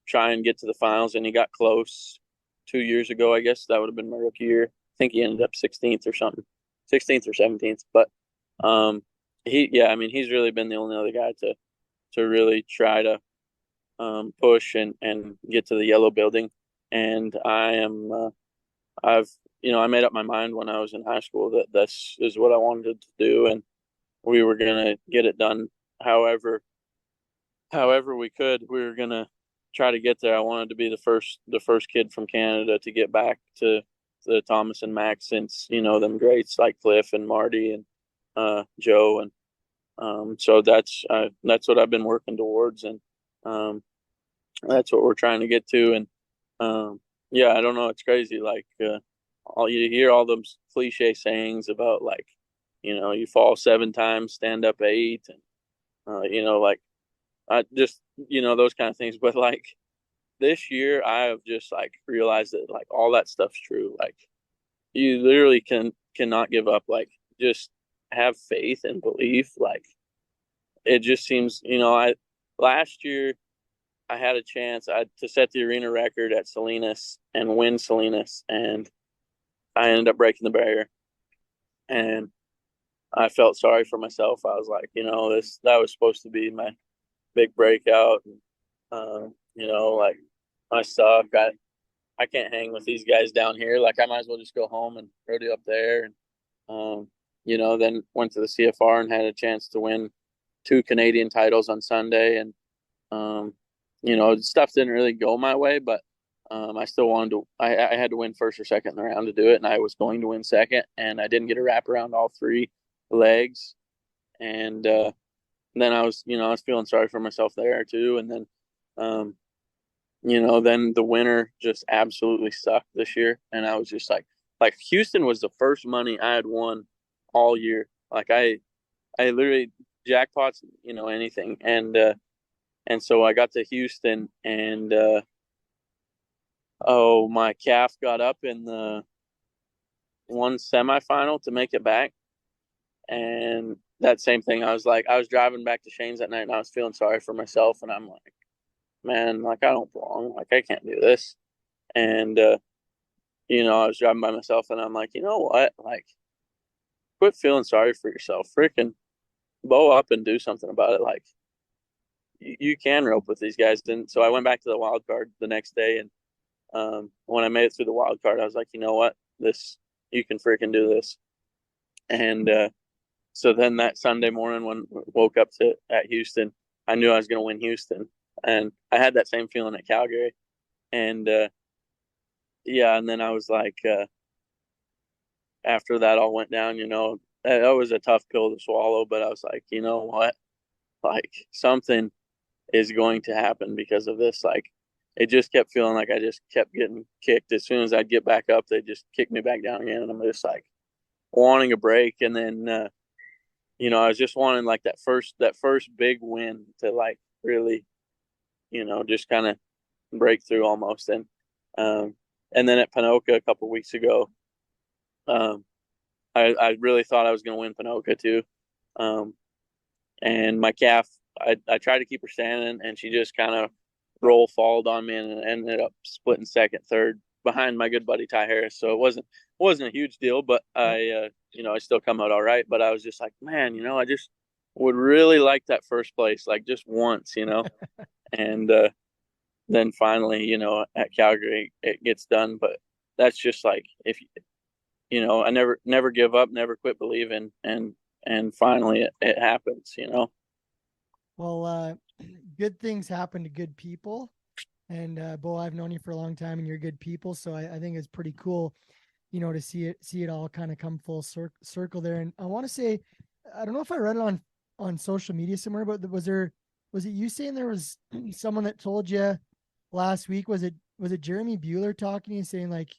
try and get to the finals, and he got close 2 years ago. I guess that would have been my rookie year. I think he ended up 16th or something, 16th or 17th. But he's really been the only other guy to really try to push and get to the yellow building. And I made up my mind when I was in high school that this is what I wanted to do, and we were gonna get it done however we could. We were gonna try to get there. I wanted to be the first kid from Canada to get back to the Thomas and Max since, them greats like Cliff and Marty and Joe. And so that's what I've been working towards, and that's what we're trying to get to. And I don't know, it's crazy. Like all you hear all those cliche sayings about, like, you fall 7 times, stand up 8, and like, I just, those kind of things. But like this year, I have just like realized that like all that stuff's true. Like you literally cannot give up. Like just have faith and belief. Like it just seems, last year I had a chance to set the arena record at Salinas and win Salinas, and I ended up breaking the barrier, and I felt sorry for myself. I was like, that was supposed to be my big breakout. And, like I suck. I can't hang with these guys down here. Like I might as well just go home and rodeo up there. And, then went to the CFR and had a chance to win 2 Canadian titles on Sunday. And, stuff didn't really go my way, but I still wanted to, I had to win first or second in the round to do it. And I was going to win second, and I didn't get a wrap around all 3 legs. And, then I was feeling sorry for myself there too. And then, then the winter just absolutely sucked this year. And I was just like Houston was the first money I had won all year. Like I literally jackpots, anything. And so I got to Houston, and, my calf got up in the one semifinal to make it back. And that same thing, I was driving back to Shane's that night, and I was feeling sorry for myself. And I'm like, man, like I don't belong. Like I can't do this. And, I was driving by myself, and I'm like, you know what? Like, quit feeling sorry for yourself. Freaking bow up and do something about it. Like, you can rope with these guys. And so I went back to the wild card the next day, and when I made it through the wild card, I was like, you know what? You can freaking do this. And so then that Sunday morning when I woke up at Houston, I knew I was going to win Houston. And I had that same feeling at Calgary. And and then I was like, after that all went down, that was a tough pill to swallow. But I was like, you know what? Like something is going to happen because of this. Like it just kept feeling like I just kept getting kicked. As soon as I'd get back up, they just kicked me back down again. And I'm just like wanting a break. And then, I was just wanting like that first big win to like really, just kind of break through almost. And then at Panoka a couple of weeks ago, I really thought I was going to win Panoka too. And my calf, I tried to keep her standing, and she just kind of roll falled on me and ended up splitting second, third behind my good buddy Ty Harris. So it wasn't a huge deal, but I still come out all right. But I was just like, man, I just would really like that first place, like just once, and then finally, at Calgary it gets done. But that's just like, if I never give up, never quit believing, and finally it happens. Well, good things happen to good people. And Beau, I've known you for a long time, and you're good people, so I think it's pretty cool, to see it all kind of come full circle there. And I want to say, I don't know if I read it on social media somewhere, but was it you saying there was someone that told you last week? Was it Jeremy Bueller talking to you saying like,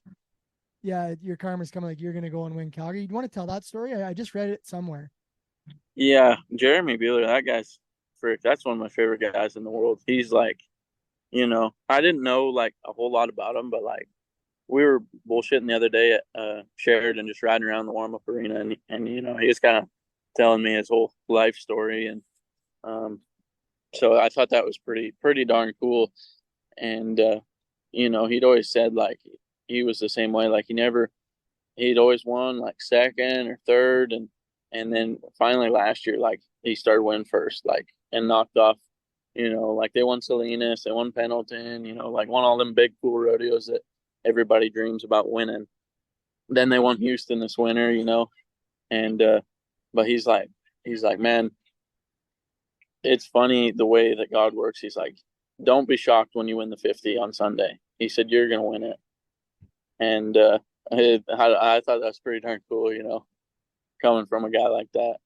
yeah, your karma's coming, like you're gonna go and win Calgary? You want to tell that story? I just read it somewhere. Yeah, Jeremy Bueller, that guy's frick. That's one of my favorite guys in the world. He's like, I didn't know like a whole lot about him, but like we were bullshitting the other day at Sheridan, just riding around the warm up arena, and he was kind of telling me his whole life story, and so I thought that was pretty darn cool. And he'd always said like he was the same way, like he'd always won like second or third, and then finally last year like he started winning first, like, and knocked off, like they won Salinas, they won Pendleton, like won all them big cool rodeos that everybody dreams about winning. Then they won Houston this winter, and but he's like, man, it's funny the way that God works. He's like, don't be shocked when you win the 50 on Sunday. He said, you're going to win it. And I thought that's pretty darn cool, coming from a guy like that.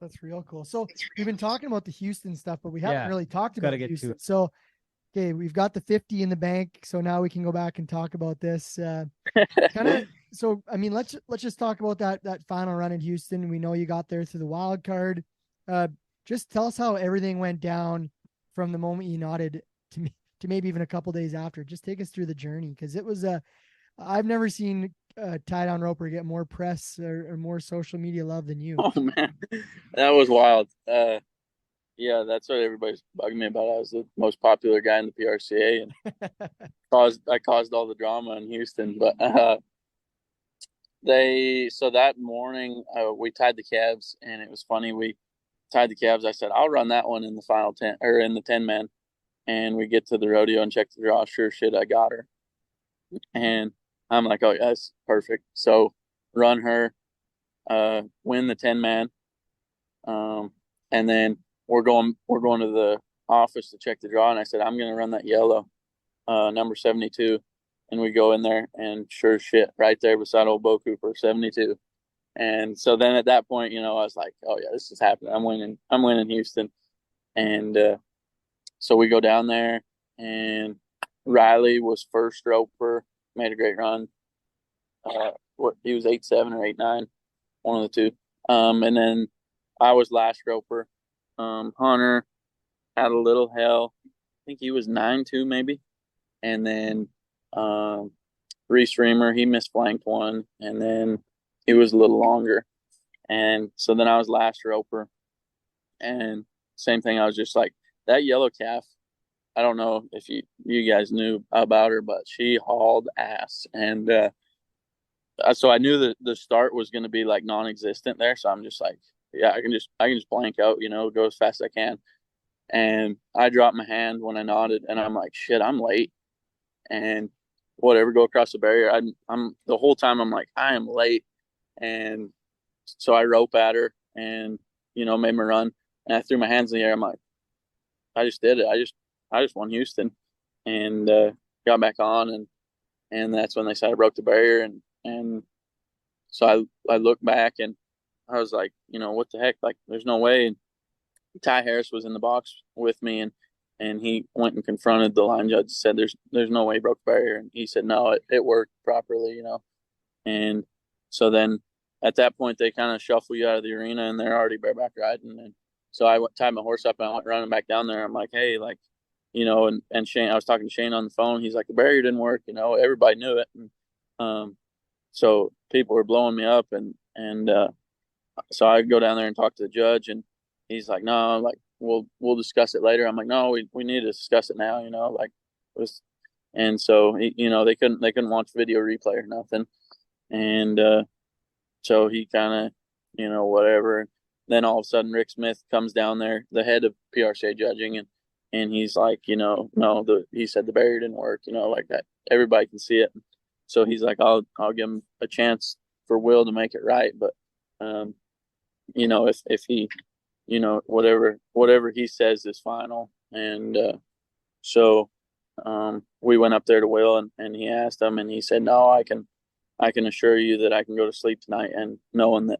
That's real cool. So we've been talking about the Houston stuff, but we haven't really talked about get Houston. to it. So, okay, we've got the 50 in the bank. So now we can go back and talk about this. So, I mean, let's just talk about that final run in Houston. We know you got there through the wild card. Just tell us how everything went down from the moment you nodded to me to maybe even a couple days after. Just take us through the journey, because it was I've never seen a tie down roper get more press or more social media love than you. Oh man, that was wild. Yeah, that's what everybody's bugging me about. I was the most popular guy in the PRCA, and I caused all the drama in Houston. But so that morning we tied the calves, and it was funny. We tied the calves. I said, I'll run that one in the final 10 or in the 10 man. And we get to the rodeo and check the draw. Sure shit, I got her. And I'm like, oh, yes, perfect. So run her, win the 10 man. And then we're going to the office to check the draw. And I said, I'm going to run that yellow, number 72. And we go in there, and sure shit, right there beside old Beau Cooper, 72. And so then at that point, I was like, oh yeah, this is happening. I'm winning Houston. And so we go down there, and Riley was first roper, made a great run. He was 8.7 or 8.9, one of the two. And then I was last roper. Hunter had a little hell. I think he was 9.2 maybe. And then Reese Reamer, he misflanked one, and then he was a little longer. And so then I was last roper, and same thing. I was just like, that yellow calf, I don't know if you guys knew about her, but she hauled ass. And so I knew that the start was going to be like non-existent there. So I'm just like, yeah, I can just blank out, go as fast as I can. And I dropped my hand when I nodded, and I'm like, shit, I'm late. And whatever, go across the barrier. I'm the whole time I'm like, I am late. And so I rope at her and, made my run. And I threw my hands in the air. I'm like, I just did it. I just won Houston, and got back on. And that's when they said I broke the barrier. And so I looked back, and I was like, what the heck? Like, there's no way. And Ty Harris was in the box with me, and he went and confronted the line judge and said, there's no way he broke the barrier. And he said, no, it worked properly, And so then at that point, they kind of shuffle you out of the arena, and they're already bareback riding. And so I tied my horse up, and I went running back down there. I'm like, hey, like, and Shane, I was talking to Shane on the phone. He's like, the barrier didn't work. Everybody knew it. And so people were blowing me up, and so I go down there and talk to the judge, and he's like, no, like, we'll discuss it later. I'm like, no, we need to discuss it now, like it was. And so, they couldn't watch video replay or nothing. And, so he kind of, whatever. And then all of a sudden Rick Smith comes down there, the head of PRCA judging, and he's like, no, he said the barrier didn't work, like that. Everybody can see it. So he's like, I'll give him a chance for Will to make it right. But, if he, whatever he says is final. And, so, we went up there to Will and he asked him, and he said, no, I can assure you that I can go to sleep tonight and knowing that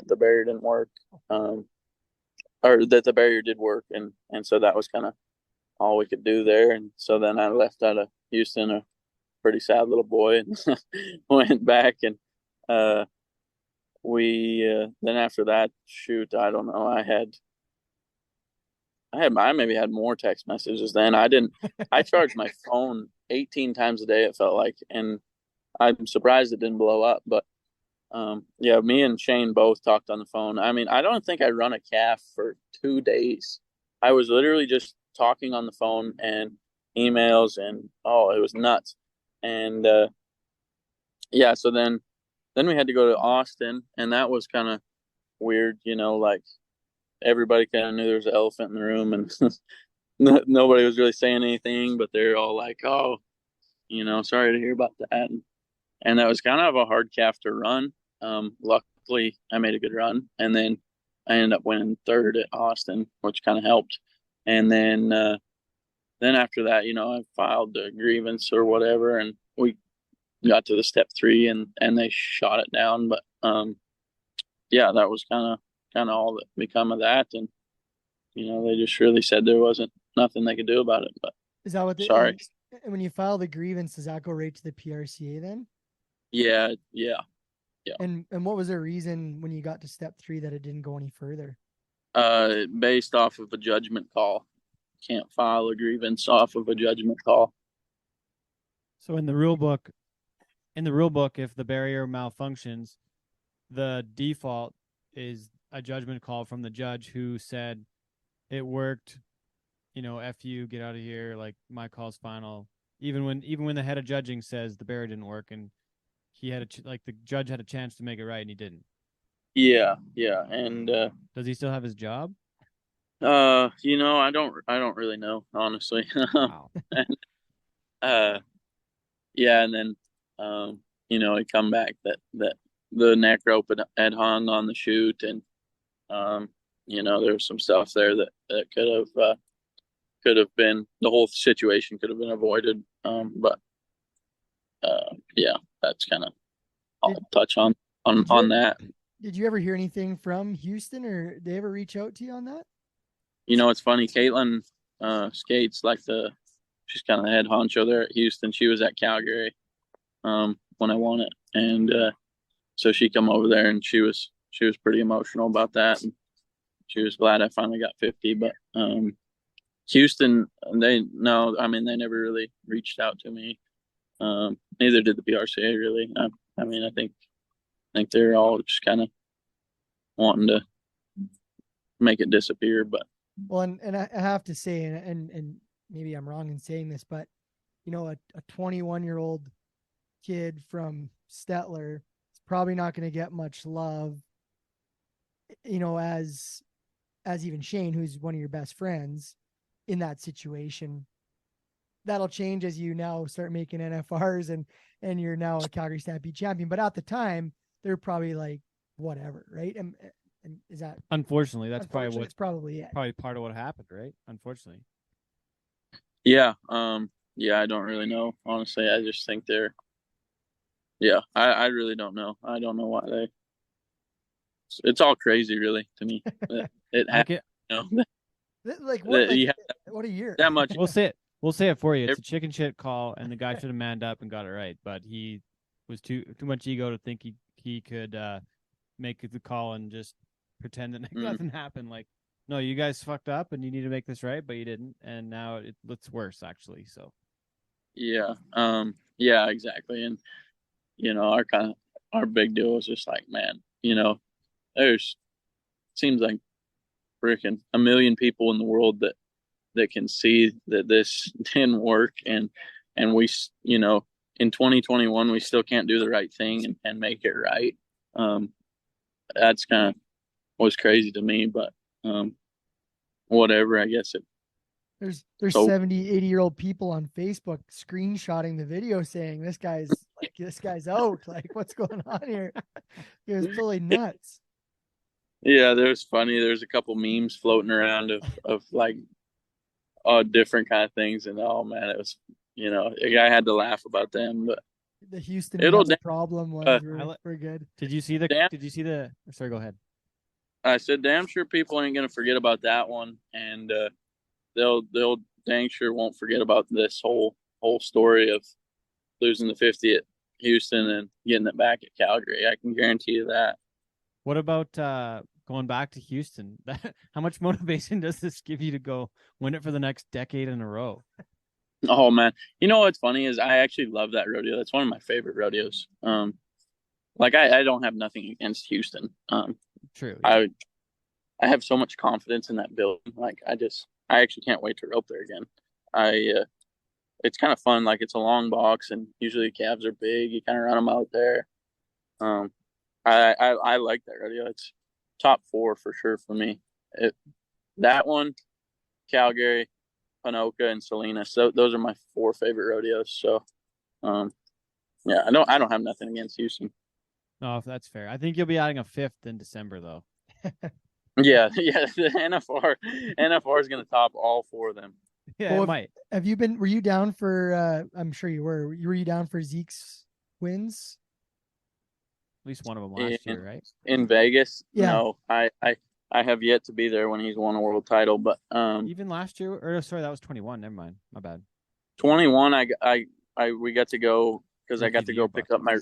the barrier didn't work, or that the barrier did work. And so that was kind of all we could do there. And so then I left out of Houston, a pretty sad little boy, and went back. And we then after that, shoot, I don't know, I maybe had more text messages then. I charged my phone 18 times a day, it felt like, and I'm surprised it didn't blow up. But yeah, me and Shane both talked on the phone. I mean, I don't think I run a calf for 2 days. I was literally just talking on the phone and emails, and it was nuts. And yeah, so then we had to go to Austin, and that was kind of weird, like everybody kind of knew there was an elephant in the room, and nobody was really saying anything, but they're all like, oh, sorry to hear about that. And that was kind of a hard calf to run. Luckily, I made a good run, and then I ended up winning third at Austin, which kind of helped. And then after that, I filed the grievance or whatever, and we got to the step 3, and they shot it down. But yeah, that was kind of all that become of that. And they just really said there wasn't nothing they could do about it. But Is that what? Sorry. When you file the grievance, does that go right to the PRCA then? Yeah. And what was the reason when you got to step 3 that it didn't go any further? Based off of a judgment call. Can't file a grievance off of a judgment call. So in the rule book, if the barrier malfunctions, the default is a judgment call from the judge who said it worked, F you, get out of here, like my call's final. Even when the head of judging says the barrier didn't work, and he had the judge had a chance to make it right and he didn't. Yeah. And does he still have his job? I don't really know, honestly. Wow. Yeah, and then it come back that the neck rope had hung on the chute, and there was some stuff there that could have been, the whole situation could have been avoided. But yeah, that's kind of, I'll touch on that. Did you ever hear anything from Houston, or did they ever reach out to you on that? It's funny. Caitlin skates she's kind of the head honcho there at Houston. She was at Calgary when I won it, and so she come over there, and she was pretty emotional about that, and she was glad I finally got 50. But Houston, they never really reached out to me. Neither did the PRCA really. I think they're all just kind of wanting to make it disappear. But well, and I have to say, and maybe I'm wrong in saying this, but a 21-year-old kid from Stettler is probably not going to get much love, as even Shane, who's one of your best friends, in that situation. That'll change as you now start making NFRs and you're now a Calgary Stampede champion. But at the time, they're probably like, whatever, right? And is that unfortunately that's probably it's probably it. Probably part of what happened, right? Unfortunately. Yeah. Yeah, I don't really know, honestly. I just think I really don't know. I don't know why it's all crazy really to me. It happened, like what, what a year. That much. We'll say it for you. It's a chicken shit call, and the guy should have manned up and got it right, but he was too much ego to think he could make the call and just pretend that nothing happened. Like, no, you guys fucked up and you need to make this right, but you didn't, and now it looks worse actually. So yeah, yeah, exactly. And our big deal was just like, man, seems like freaking a million people in the world that can see that this didn't work, and we, you know, in 2021 we still can't do the right thing and make it right. That's kind of was crazy to me, but whatever, I guess it. There's So- 70, 80-year-old people on Facebook screenshotting the video saying this guy's out. Like, what's going on here? It was totally nuts. Yeah, there's funny. There's a couple memes floating around of like different kind of things, and oh man, it was, you know, I had to laugh about them, but The Houston It'll have a da- problem ones I were good. Did you see the? Damn. Did you see the? Sorry, go ahead. I said damn sure people ain't gonna forget about that one, and they'll dang sure won't forget about this whole story of losing the 50 at Houston and getting it back at Calgary. I can guarantee you that. What about going back to Houston? How much motivation does this give you to go win it for the next decade in a row? Oh man, you know what's funny is I actually love that rodeo. That's one of my favorite rodeos. Like I don't have nothing against Houston. True. Yeah. I have so much confidence in that building. Like I actually can't wait to rope there again. It's kind of fun. Like it's a long box, and usually calves are big. You kind of run them out there. I like that rodeo. It's top 4 for sure for me. That one, Calgary, Panoka, and Salinas. So those are my 4 favorite rodeos. So, yeah, I don't have nothing against Houston. No, if that's fair. I think you'll be adding a 5th in December, though. Yeah. The NFR is going to top all 4 of them. Yeah, Well, it might. Were you down for, I'm sure you were. Were you down for Zeke's wins? At least one of them last year, right? In Vegas? Yeah. No, I have yet to be there when he's won a world title, but Even last year, or sorry, that was 21. Never mind. My bad. 21 we got to go because I Rookie got of to the go year pick buckle. up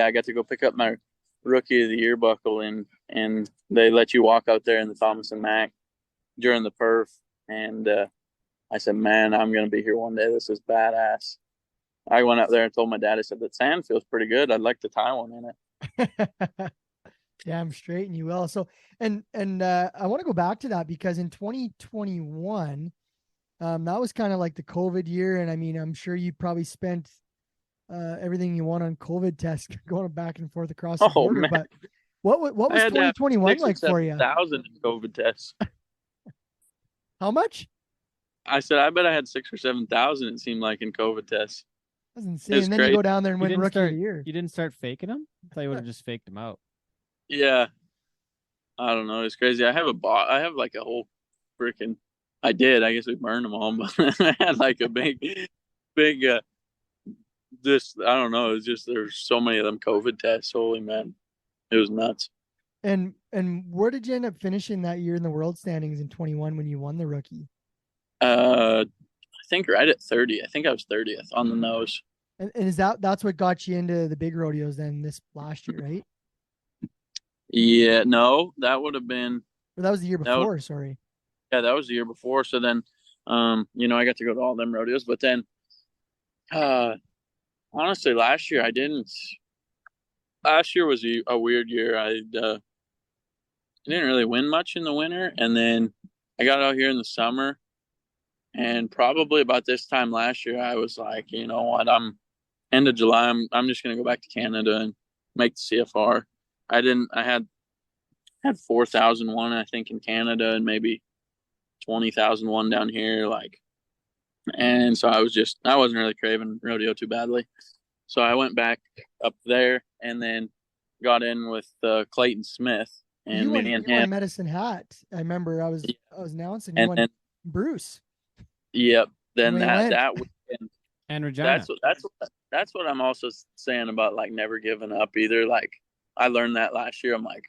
I got to go pick up my Rookie of the Year buckle, and they let you walk out there in the Thomas and Mack during the perf, and I said, man, I'm gonna be here one day. This is badass. I went out there and told my dad, I said, that sand feels pretty good. I'd like to tie one in it. Damn straight, and you will. So, and I want to go back to that because in 2021, that was kind of like the COVID year, and I mean, I'm sure you probably spent everything you want on COVID tests going back and forth across the border. Man. But what was I had to have 2021 like for you? 1,000 in COVID tests. How much? I said, I bet I had 6,000 or 7,000. It seemed like in COVID tests. That's insane. It's And then you crazy. go down there and win Rookie of the Year. You didn't start faking them? I thought you would have just faked them out. Yeah, I don't know. It's crazy. I have like a whole freaking. I did. I guess we burned them all, but I had like a big. Just I don't know. It's just there's so many of them COVID tests. Holy man, it was nuts. And where did you end up finishing that year in the world standings in 21 when you won the Rookie? I think right at 30. I think I was 30th on the nose. And is that's what got you into the big rodeos then this last year, right? Yeah, no, that would have been. Or that was the year That would- before, sorry. Yeah, that was the year before. So then, you know, I got to go to all them rodeos. But then, honestly, last year I didn't. Last year was a weird year. I didn't really win much in the winter, and then I got out here in the summer, and probably about this time last year, I was like, you know what, I'm end of July. I'm just gonna go back to Canada and make the CFR. I had 4,001, I think, in Canada, and maybe 20,001 down here, like, and so I wasn't really craving rodeo too badly, so I went back up there and then got in with Clayton Smith, and You me and won him. Medicine Hat. I remember I was announcing you And won then, Bruce. yep. Then We that went. that weekend, And Regina. that's what I'm also saying about like never giving up either. Like I learned that last year. I'm like,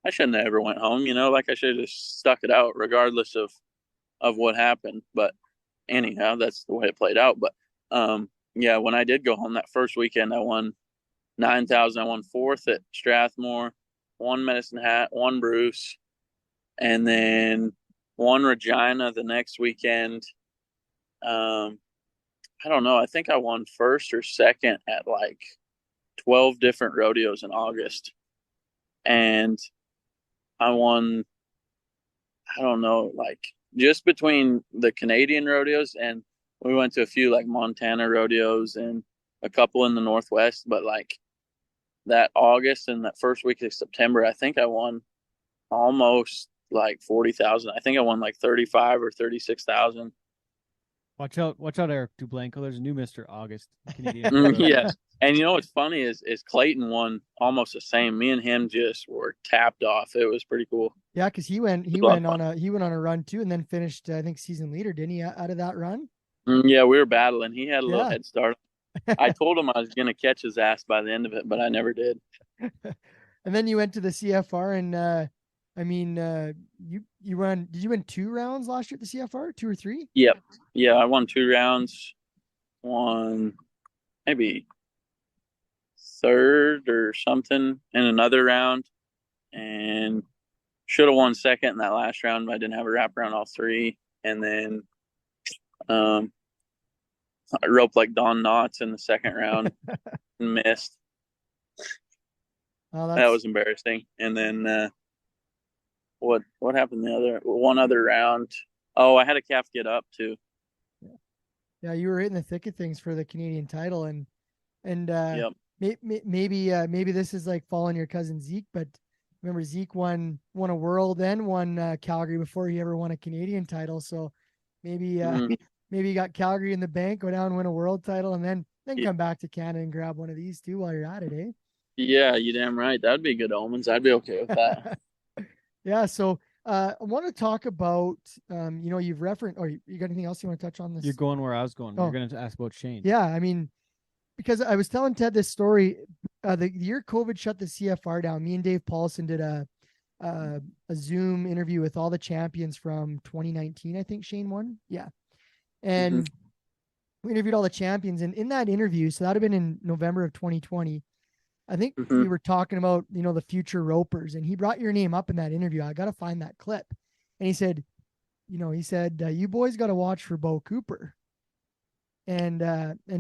I shouldn't have ever went home. You know, like I should have just stuck it out regardless of what happened. But anyhow, that's the way it played out. But yeah, when I did go home that first weekend, I won 9,000. I won 4th at Strathmore, 1 Medicine Hat, 1 Bruce, and then 1 Regina the next weekend. I don't know. I think I won 1st or 2nd at like 12 different rodeos in August. And I won I don't know, like just between the Canadian rodeos, and we went to a few like Montana rodeos and a couple in the Northwest, but like that August and that first week of September, I think I won almost like 40,000. I think I won like 35 or 36,000. Watch out, Eric Dublanco. There's a new Mr. August Canadian. Yes. And you know what's funny is Clayton won almost the same. Me and him just were tapped off. It was pretty cool. Yeah, because he went on a run too, and then finished I think season leader, didn't he? Out of that run. Yeah, we were battling. He had a little Yeah. head start. I told him I was going to catch his ass by the end of it, but I never did. And then you went to the CFR, and you run. Did you win 2 rounds last year at the CFR? 2 or 3? Yep. Yeah, I won 2 rounds. Won maybe third or something in another round, and should have won second in that last round, but I didn't have a wraparound all 3. And then I roped like Don Knotts in the second round and missed. Oh, That was embarrassing. And then what happened one other round? Oh, I had a calf get up too. Yeah, you were in the thick of things for the Canadian title, and Yep. maybe this is like following your cousin Zeke, but remember Zeke won a world and won Calgary before he ever won a Canadian title. So maybe maybe you got Calgary in the bank, go down, win a world title, and then come back to Canada and grab one of these too while you're at it, eh? Yeah, you damn right. That'd be good omens. I'd be okay with that. Yeah. So I want to talk about you've referenced, or you got anything else you want to touch on this? You're going where I was going. Oh. You're going to ask about Shane. Yeah, I mean, because I was telling Ted this story, the year COVID shut the CFR down, me and Dave Paulson did a Zoom interview with all the champions from 2019. I think Shane won. Yeah. And we interviewed all the champions. And in that interview, so that would have been in November of 2020, I think we were talking about, the future ropers, and he brought your name up in that interview. I got to find that clip. And he said, you boys got to watch for Beau Cooper. And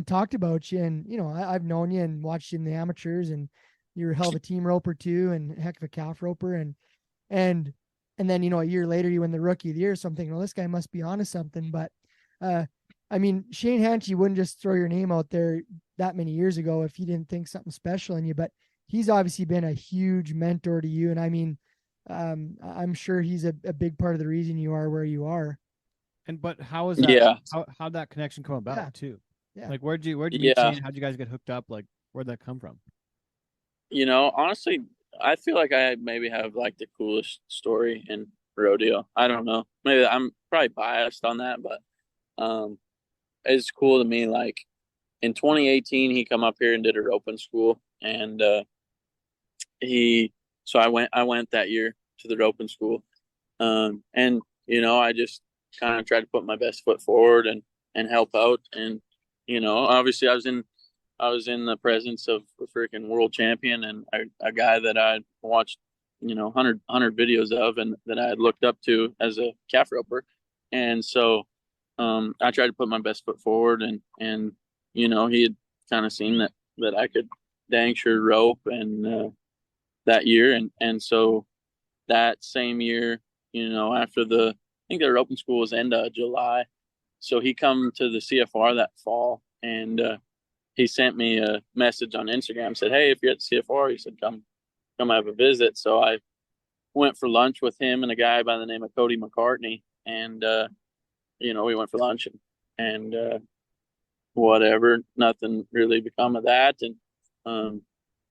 talked about you, and I've known you and watched you in the amateurs, and you're a hell of a team roper too, and a heck of a calf roper, and then a year later you win the Rookie of the Year. So I'm thinking, well, this guy must be onto something. But I mean, Shane Hanchey wouldn't just throw your name out there that many years ago if he didn't think something special in you. But he's obviously been a huge mentor to you, and I mean, I'm sure he's a big part of the reason you are where you are. But how is that? Yeah. How'd that connection come about too? Yeah. Like where'd you meet Shane? How'd you guys get hooked up? Like where'd that come from? Honestly, I feel like I maybe have like the coolest story in rodeo. I don't know. Maybe I'm probably biased on that, but it's cool to me. Like in 2018, he come up here and did a roping school, and so I went that year to the roping school, and I just kind of tried to put my best foot forward and help out. And, obviously I was in the presence of a freaking world champion and a guy that I watched, 100 videos of, and that I had looked up to as a calf roper. And so, I tried to put my best foot forward, and he had kind of seen that I could dang sure rope, and, that year. And so that same year, after I think their open school was end of July. So he come to the CFR that fall, and he sent me a message on Instagram, said, "Hey, if you're at the CFR," he said, come have a visit. So I went for lunch with him and a guy by the name of Cody McCartney. And, we went for lunch and whatever, nothing really become of that. And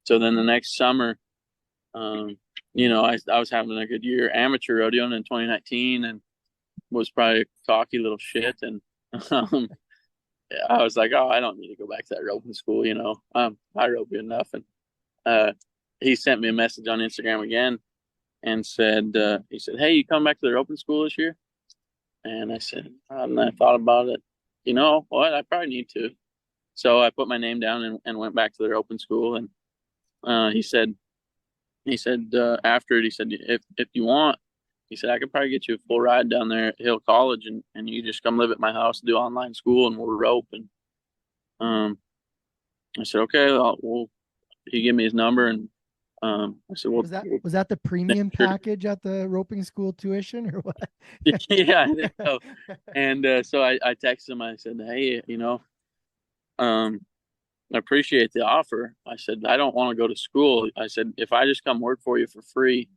so then the next summer, I was having a good year amateur rodeoing in 2019, and was probably a cocky little shit. And I was like, oh, I don't need to go back to that roping school. I rope you enough. And he sent me a message on Instagram again and said, "Hey, you coming back to the roping school this year?" And I said, and I thought about it. You know what? I probably need to. So I put my name down and went back to the roping school. And he said after it, he said, if you want, he said, I could probably get you a full ride down there at Hill College, and you just come live at my house, do online school, and we'll rope. And I said, okay. He gave me his number, and I said, well, was that the premium package at the roping school tuition or what? yeah, I think so. And so I texted him. I said, hey, I appreciate the offer. I said, I don't want to go to school. I said, if I just come work for you for free,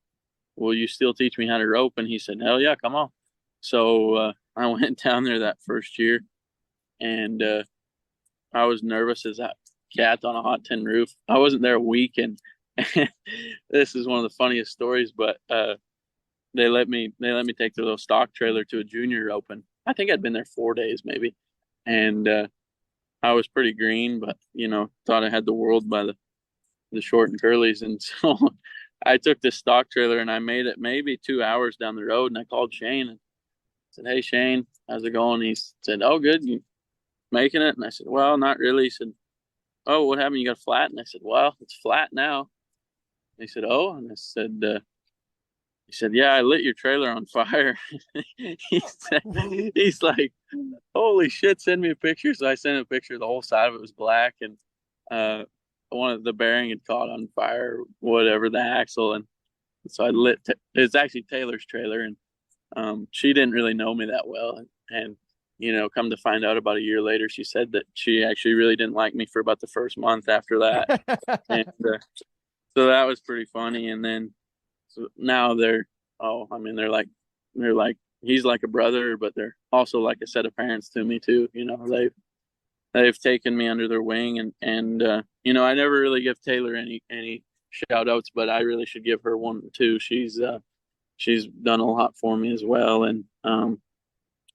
will you still teach me how to rope? And he said, hell yeah, come on. So I went down there that first year, and I was nervous as that cat on a hot tin roof. I wasn't there a week, and this is one of the funniest stories, but they let me take the little stock trailer to a junior open. I think I'd been there 4 days maybe, and I was pretty green, but thought I had the world by the short and curlies, and so I took this stock trailer and I made it maybe 2 hours down the road, and I called Shane and said, hey Shane, how's it going? He said, oh good, you making it? And I said, well, not really. He said, oh, what happened? You got flat? And I said, well, it's flat now. And he said, oh, and I said, he said, yeah, I lit your trailer on fire. He's like, holy shit, send me a picture. So I sent him a picture. The whole side of it was black, and one of the bearing had caught on fire, whatever, the axle. And so I lit, it's actually Taylor's trailer. And she didn't really know me that well. And come to find out about a year later, she said that she actually really didn't like me for about the first month after that. And so that was pretty funny. And then so now they're like he's like a brother, but they're also like a set of parents to me too. They've taken me under their wing, and I never really give Taylor any shout outs, but I really should give her one too. She's done a lot for me as well, and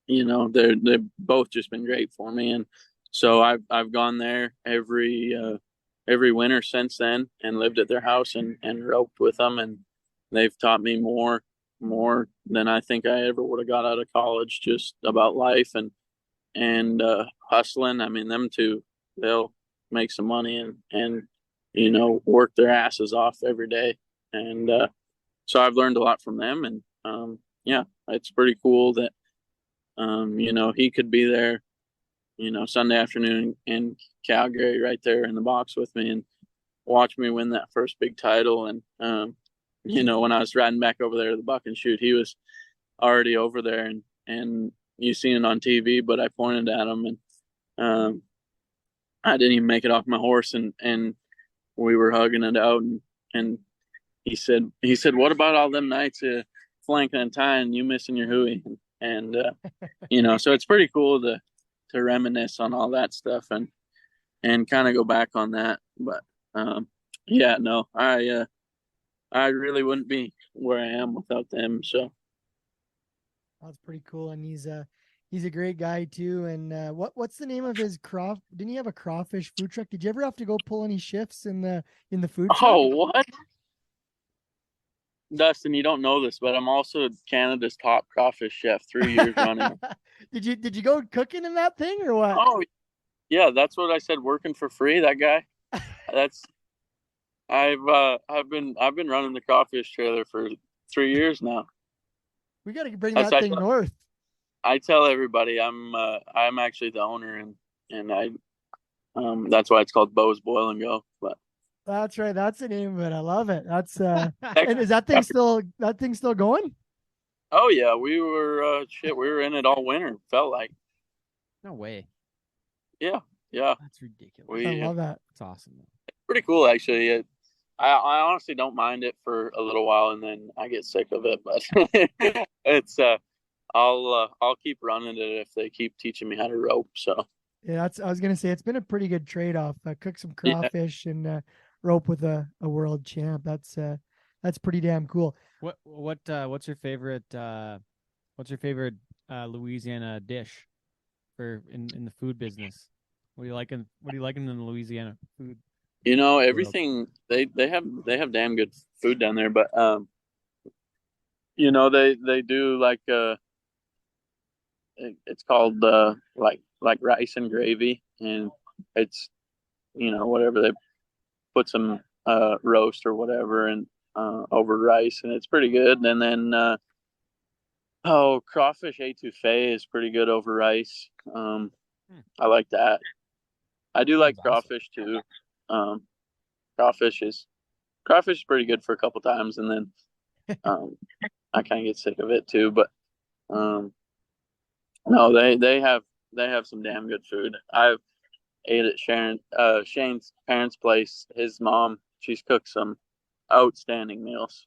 they've both just been great for me. And so I've gone there every winter since then and lived at their house and roped with them, and they've taught me more than I think I ever would have got out of college, just about life and hustling. I mean, them two, they'll make some money and work their asses off every day. And so I've learned a lot from them, and yeah, it's pretty cool that he could be there Sunday afternoon in Calgary right there in the box with me and watch me win that first big title. And when I was riding back over there to the buck and shoot, he was already over there, and you seen it on TV, but I pointed at him, and I didn't even make it off my horse, and we were hugging it out, and he said, what about all them nights flanking and tying, you missing your hooey? And so it's pretty cool to reminisce on all that stuff and kind of go back on that. But yeah, no, I really wouldn't be where I am without them. So that's pretty cool. And he's a great guy too. And what's the name of his didn't he have a crawfish food truck? Did you ever have to go pull any shifts in the food truck? Oh, what? Dustin, you don't know this, but I'm also Canada's top crawfish chef 3 years running. Did you go cooking in that thing or what? Oh, yeah, that's what I said. Working for free, that guy. I've been running the crawfish trailer for 3 years now. We got to bring that thing north. I tell everybody I'm actually the owner, and I that's why it's called Beau's Boil and Go. But that's right. That's the name of it. I love it. That's and is that thing still going? Oh yeah, we were we were in it all winter. Felt like. No way. Yeah. That's ridiculous. I love that. It's awesome. Pretty cool, actually. I honestly don't mind it for a little while, and then I get sick of it. But it's I'll keep running it if they keep teaching me how to rope. So yeah, I was gonna say it's been a pretty good trade off. Cook some crawfish and rope with a world champ. That's pretty damn cool. What's your favorite Louisiana dish for in the food business? What do you liking in the Louisiana food? Everything they have damn good food down there, but they do like it's called like rice and gravy, and it's whatever, they put some roast or whatever and over rice, and it's pretty good. And then crawfish étouffée is pretty good over rice. I like that. I do like crawfish too. Crawfish is Crawfish is pretty good for a couple times, and then I kind of get sick of it too. But no, they have some damn good food. I've ate at Shane's parents' place. His mom, she's cooked some outstanding meals.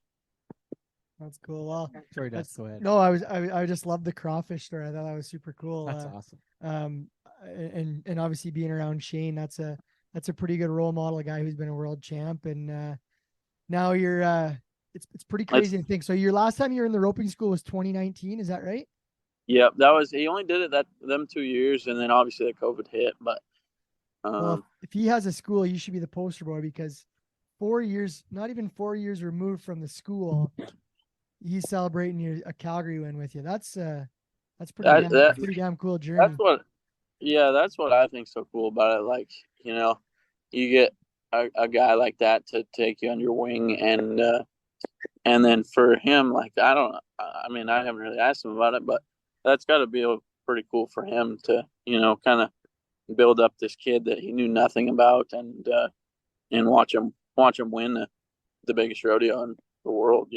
That's cool. Well, Sorry, Dust, go ahead. no, I just love the crawfish story. I thought that was super cool. That's awesome. And obviously being around Shane, that's a pretty good role model, a guy who's been a world champ, and now you're it's pretty crazy to think. So your last time you were in the roping school was 2019, is that right? Yep, he only did it them 2 years, and then obviously the COVID hit. But well, if he has a school, you should be the poster boy, because 4 years, not even 4 years removed from the school, he's celebrating a Calgary win with you. That's pretty damn cool journey. That's what I think's so cool about it. Like, you get a guy like that to take you under your wing, and then for him, like, I haven't really asked him about it, but that's got to be pretty cool for him to, kind of build up this kid that he knew nothing about, and watch him win the biggest rodeo in the world.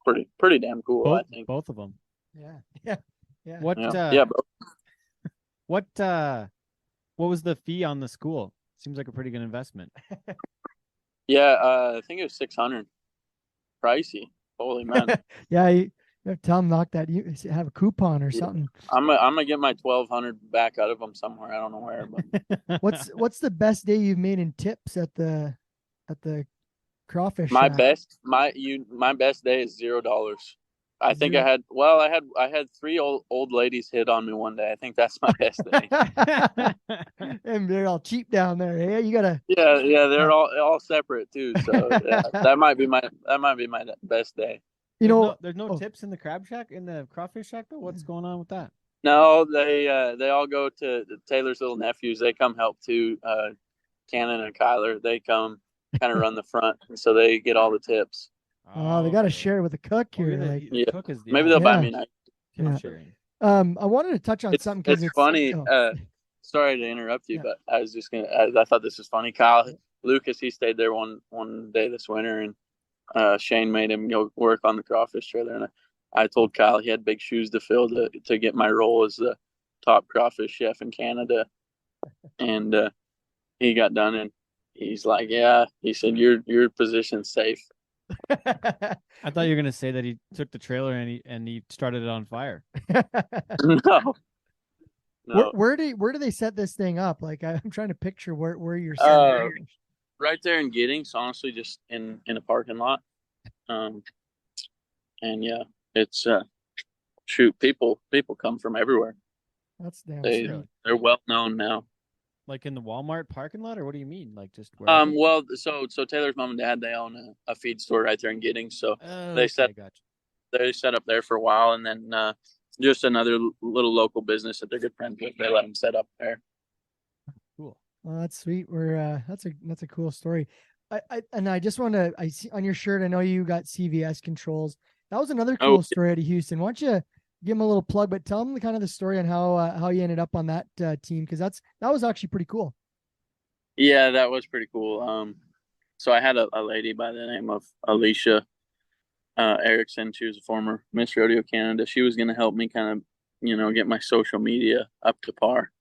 Pretty damn cool. I think both of them. Yeah. What? Yeah. What was the fee on the school? Seems like a pretty good investment. Yeah, I think it was $600. Pricey. Holy man. Yeah, you have to tell him knock that. You have a coupon or something. I'm gonna get my $1,200 back out of them somewhere. I don't know where. But what's the best day you've made in tips at the crawfish my shack? best day is $0. I think I had 3 old ladies hit on me one day. I think that's my best day. And they're all cheap down there. Yeah, you gotta. Yeah, they're all separate too. So yeah, that might be my best day. There's no tips in the crab shack, in the crawfish shack though. What's going on with that? No, they all go to Taylor's little nephews. They come help too. Cannon and Kyler, they come kind of run the front, so they get all the tips. Oh, they got to share it with the cook here. The cook is, maybe they'll buy me a night. Sharing. I wanted to touch on something because it's funny. Sorry to interrupt you, but I was just I thought this was funny. Lucas, he stayed there one day this winter, and Shane made him go work on the crawfish trailer, and I told Kyle he had big shoes to fill to get my role as the top crawfish chef in Canada, and he got done, and he's like, "Yeah," he said, "Your position's safe." I thought you were gonna say that he took the trailer and he started it on fire. No. Where do they set this thing up? Like, I'm trying to picture where you're right there in Giddings, honestly, just in a parking lot. And yeah, it's people come from everywhere. That's damn they're well known now. Like in the Walmart parking lot, or what do you mean? Like just well, so Taylor's mom and dad, they own a feed store right there in Giddings, so they set up there for a while, and then just another little local business that they're good friends with, they let them set up there. Cool. Well, that's sweet. That's a cool story. I just want to, I see on your shirt, I know you got CVS controls. That was another cool story out of Houston. Why don't you give them a little plug, but tell them kind of the story on how you ended up on that team, because that was actually pretty cool. Yeah, that was pretty cool. So I had a lady by the name of Alicia Erickson. She was a former Miss Rodeo Canada. She was going to help me kind of, get my social media up to par,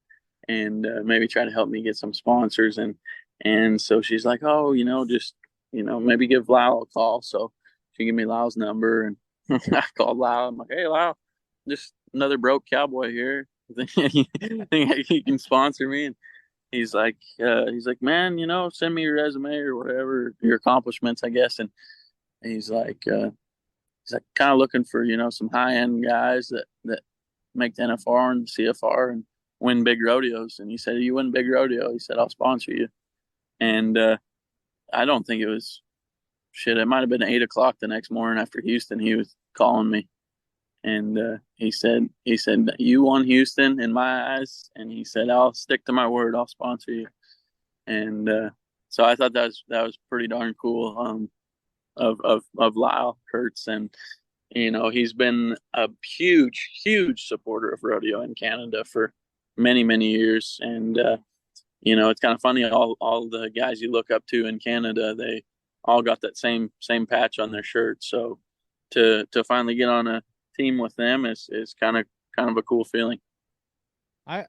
and maybe try to help me get some sponsors. And so she's like, oh, just, maybe give Lyle a call. So she gave me Lyle's number, and I called Lyle. I'm like, hey, Lyle, just another broke cowboy here. Think he can sponsor me? And he's like, man, send me your resume or whatever, your accomplishments, I guess. And he's like kind of looking for, some high end guys that make the NFR and CFR and win big rodeos. And he said, you win big rodeo, he said, I'll sponsor you. And I don't think it was shit. It might have been 8 o'clock the next morning after Houston. He was calling me. And he said, you won Houston in my eyes. And he said, I'll stick to my word. I'll sponsor you. And so I thought that was pretty darn cool of Lyle Kurtz. And, he's been a huge, huge supporter of rodeo in Canada for many, many years. And, it's kind of funny. All the guys you look up to in Canada, all got that same patch on their shirt. So to finally get on a team with them is kind of a cool feeling. I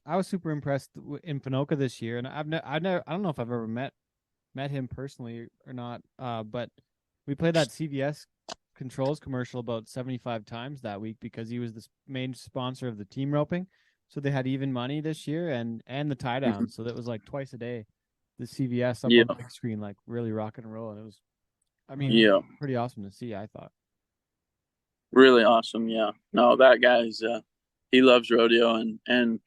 was super impressed in Pinoca this year, and I don't know if I've ever met him personally or not. But we played that CVS Controls commercial about 75 times that week because he was the main sponsor of the team roping. So they had even money this year and the tie down. So that was like twice a day. The CVS up on the big screen, like really rocking and rolling. It was, pretty awesome to see, I thought. Really awesome. Yeah. No, that guy's, he loves rodeo and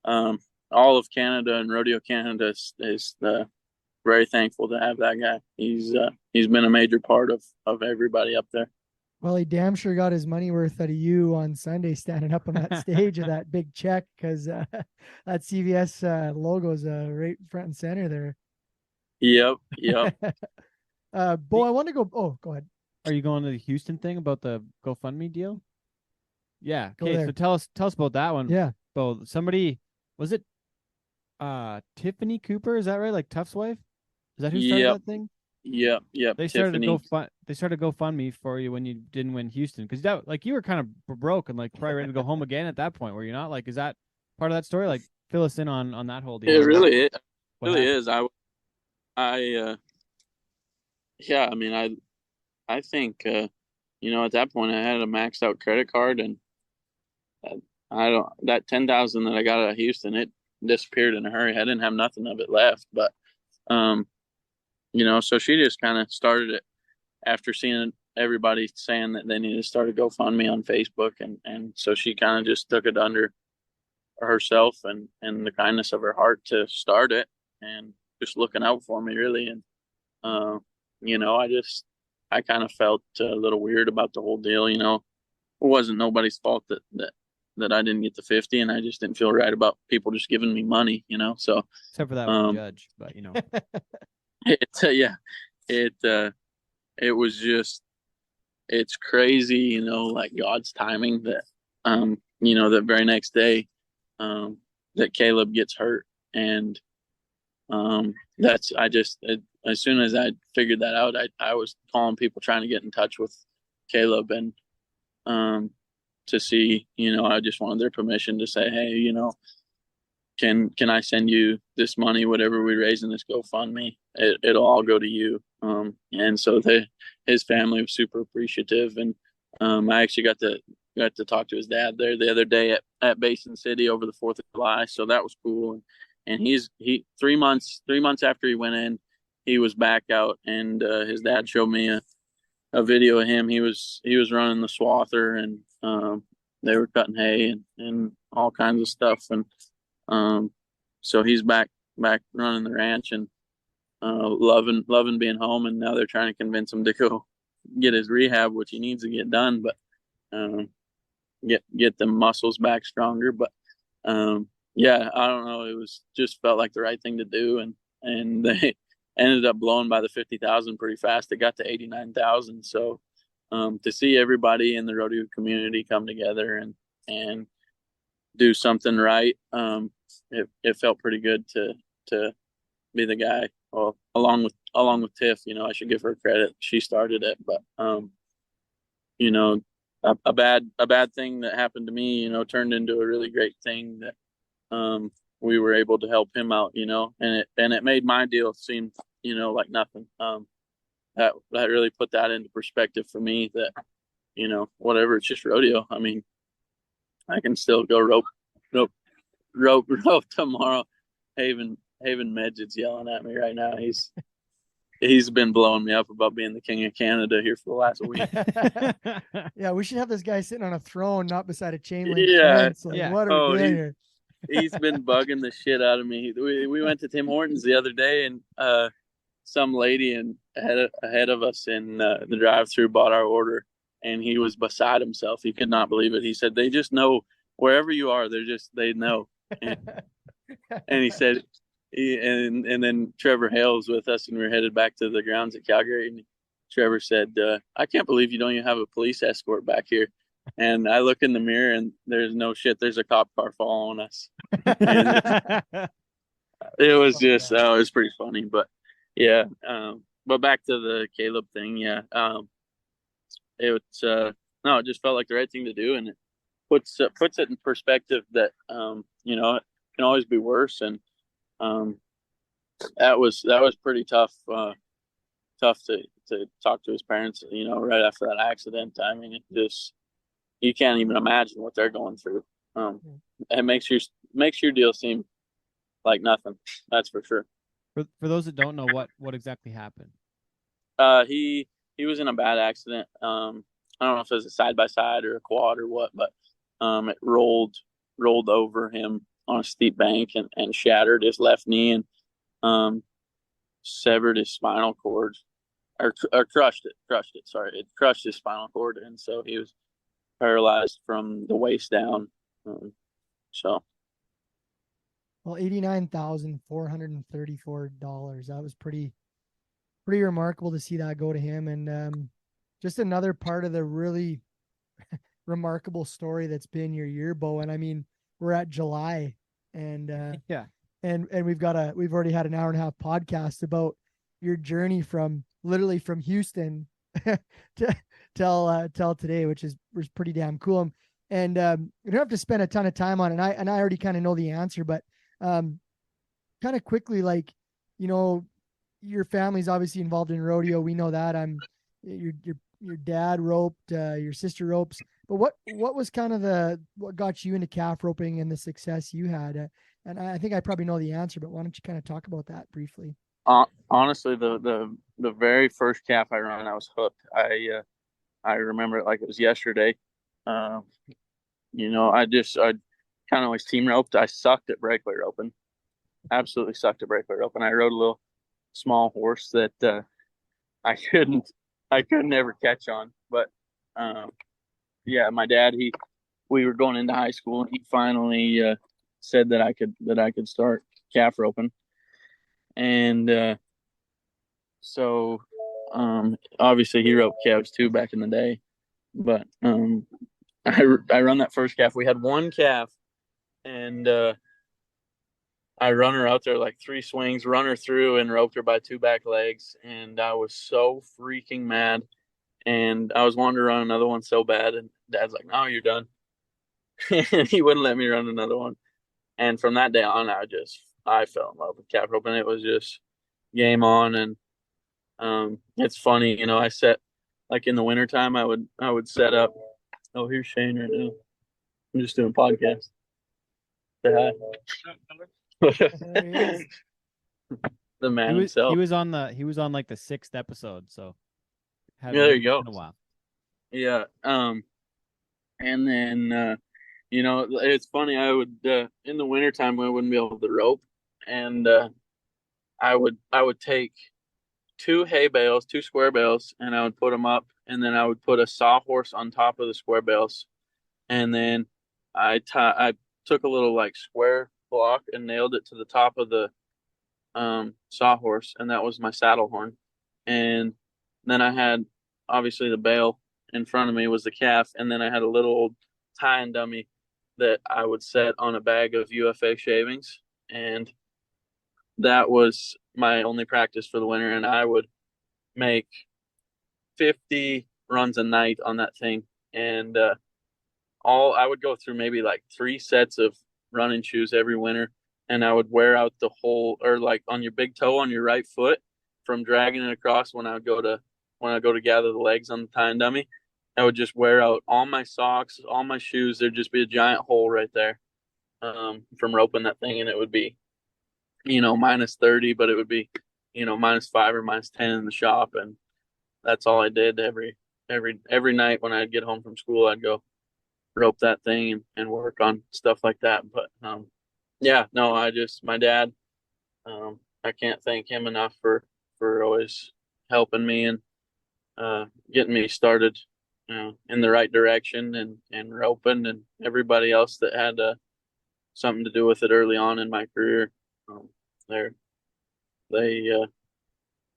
all of Canada and Rodeo Canada is very thankful to have that guy. He's been a major part of everybody up there. Well, he damn sure got his money worth out of you on Sunday standing up on that stage with that big check because that CVS logo is right front and center there. Yep. Beau, I want to go. Oh, go ahead. Are you going to the Houston thing about the GoFundMe deal? Yeah. Go Okay. there. So tell us about that one. Yeah. Beau, somebody, was it Tiffany Cooper? Is that right? Like Tuff's wife? Is that who started that thing? Yep. They started GoFundMe for you when you didn't win Houston because that like you were kind of broke and like probably ready to go home again at that point. Were you not? Like, is that part of that story? Like, fill us in on that whole deal. It really is. Yeah. I mean, I think at that point I had a maxed out credit card and that 10,000 that I got out of Houston, it disappeared in a hurry. I didn't have nothing of it left, but so she just kind of started it after seeing everybody saying that they needed to start a GoFundMe on Facebook. And so she kind of just took it under herself and the kindness of her heart to start it and just looking out for me really. And, I kind of felt a little weird about the whole deal. It wasn't nobody's fault that I didn't get the 50 and I just didn't feel right about people just giving me money, so. Except for that one judge, but it was just, it's crazy, like God's timing that, that very next day, that Caleb gets hurt. And, as soon as I figured that out, I was calling people trying to get in touch with Caleb and, to see, I just wanted their permission to say, hey, can I send you this money, whatever we raise in this GoFundMe, it'll all go to you. And so his family was super appreciative. And, I actually got to talk to his dad there the other day at Basin City over the 4th of July. So that was cool. And he 3 months after he went in, he was back out and, his dad showed me a video of him. He was running the swather and, they were cutting hay and all kinds of stuff. And, so he's back running the ranch and, loving being home. And now they're trying to convince him to go get his rehab, which he needs to get done, but, get the muscles back stronger. But, yeah, I don't know. It was just felt like the right thing to do. And they ended up blowing by the 50,000 pretty fast. It got to 89,000. So, to see everybody in the rodeo community come together and do something right, it felt pretty good to be the guy. Well, along with Tiff, I should give her credit. She started it, but a bad thing that happened to me, turned into a really great thing that we were able to help him out, and it made my deal seem, like nothing. That really put that into perspective for me that, whatever, it's just rodeo. I mean, I can still go rope tomorrow. Haven Medjid's yelling at me right now. He's been blowing me up about being the king of Canada here for the last week. Yeah, we should have this guy sitting on a throne, not beside a chain link fence. Like, what are we doing here? He's been bugging the shit out of me. We went to Tim Hortons the other day, and some lady ahead of us in the drive-thru bought our order, and he was beside himself. He could not believe it. He said, "They just know wherever you are. They know." And he said, and then Trevor Hale was with us, and we were headed back to the grounds at Calgary. And Trevor said, "I can't believe you don't even have a police escort back here." And I look in the mirror, and there's no shit. There's a cop car following us. And it was just, it was pretty funny. But yeah, but back to the Caleb thing. Yeah. It's no, it just felt like the right thing to do, and it puts it in perspective that it can always be worse, and um, that was pretty tough. Tough to talk to his parents, right after that accident. I mean, it just you can't even imagine what they're going through. It makes your deal seem like nothing. That's for sure. For those that don't know, what exactly happened? He was in a bad accident. I don't know if it was a side by side or a quad or what, but it rolled over him on a steep bank and shattered his left knee and severed his spinal cord or crushed it. Sorry, it crushed his spinal cord, and so he was paralyzed from the waist down. So, Well, $89,434. That was pretty remarkable to see that go to him, and just another part of the really remarkable story that's been your year, Beau. And I mean, we're at July, and Yeah. and we've already had an hour and a half podcast about your journey from Houston to till today, which was pretty damn cool. And we don't have to spend a ton of time on it. And I already kind of know the answer, but kind of quickly, like, your family's obviously involved in rodeo. We know that. Your dad roped, your sister ropes. But what was kind of what got you into calf roping and the success you had? And I think I probably know the answer, but why don't you kind of talk about that briefly? honestly, the very first calf I run, I was hooked. I remember it like it was yesterday. Uh, I kind of always team roped. I sucked at breakaway roping. Absolutely sucked at breakaway roping. I rode a little small horse that I couldn't ever catch on. But yeah, my dad, we were going into high school, and he finally said that I could start calf roping, and so obviously he roped calves too back in the day, but I run that first calf. We had one calf, and I run her out there like 3 swings, run her through, and roped her by 2 back legs, and I was so freaking mad, and I was wanting to run another one so bad, and Dad's like, "No, you're done." And he wouldn't let me run another one. And from that day on, I fell in love with calf roping. It was just game on, and it's funny, I set like in the wintertime, I would set up. Oh, here's Shane right now. I'm just doing a podcast. Say hi. There he is. The man He himself. was on like the 6th episode, so Yeah, there you go. Been a while. Yeah. And then it's funny. I would in the wintertime I wouldn't be able to rope, and I would take 2 hay bales, 2 square bales, and I would put them up, and then I would put a sawhorse on top of the square bales, and then I took a little like square block and nailed it to the top of the sawhorse, and that was my saddle horn. And then I had obviously the bale in front of me was the calf, and then I had a little old tie-in dummy that I would set on a bag of UFA shavings, and that was my only practice for the winter. And I would make 50 runs a night on that thing, and I would go through maybe like 3 sets of running shoes every winter, and I would wear out the whole, or like on your big toe on your right foot from dragging it across when I go to gather the legs on the tie-in dummy. I would just wear out all my socks, all my shoes. There'd just be a giant hole right there from roping that thing, and it would be, minus 30, but it would be, minus 5 or minus 10 in the shop, and that's all I did every night when I'd get home from school. I'd go rope that thing and work on stuff like that. But yeah, no, my dad, I can't thank him enough for always helping me and getting me started in the right direction, and roping, and everybody else that had something to do with it early on in my career. They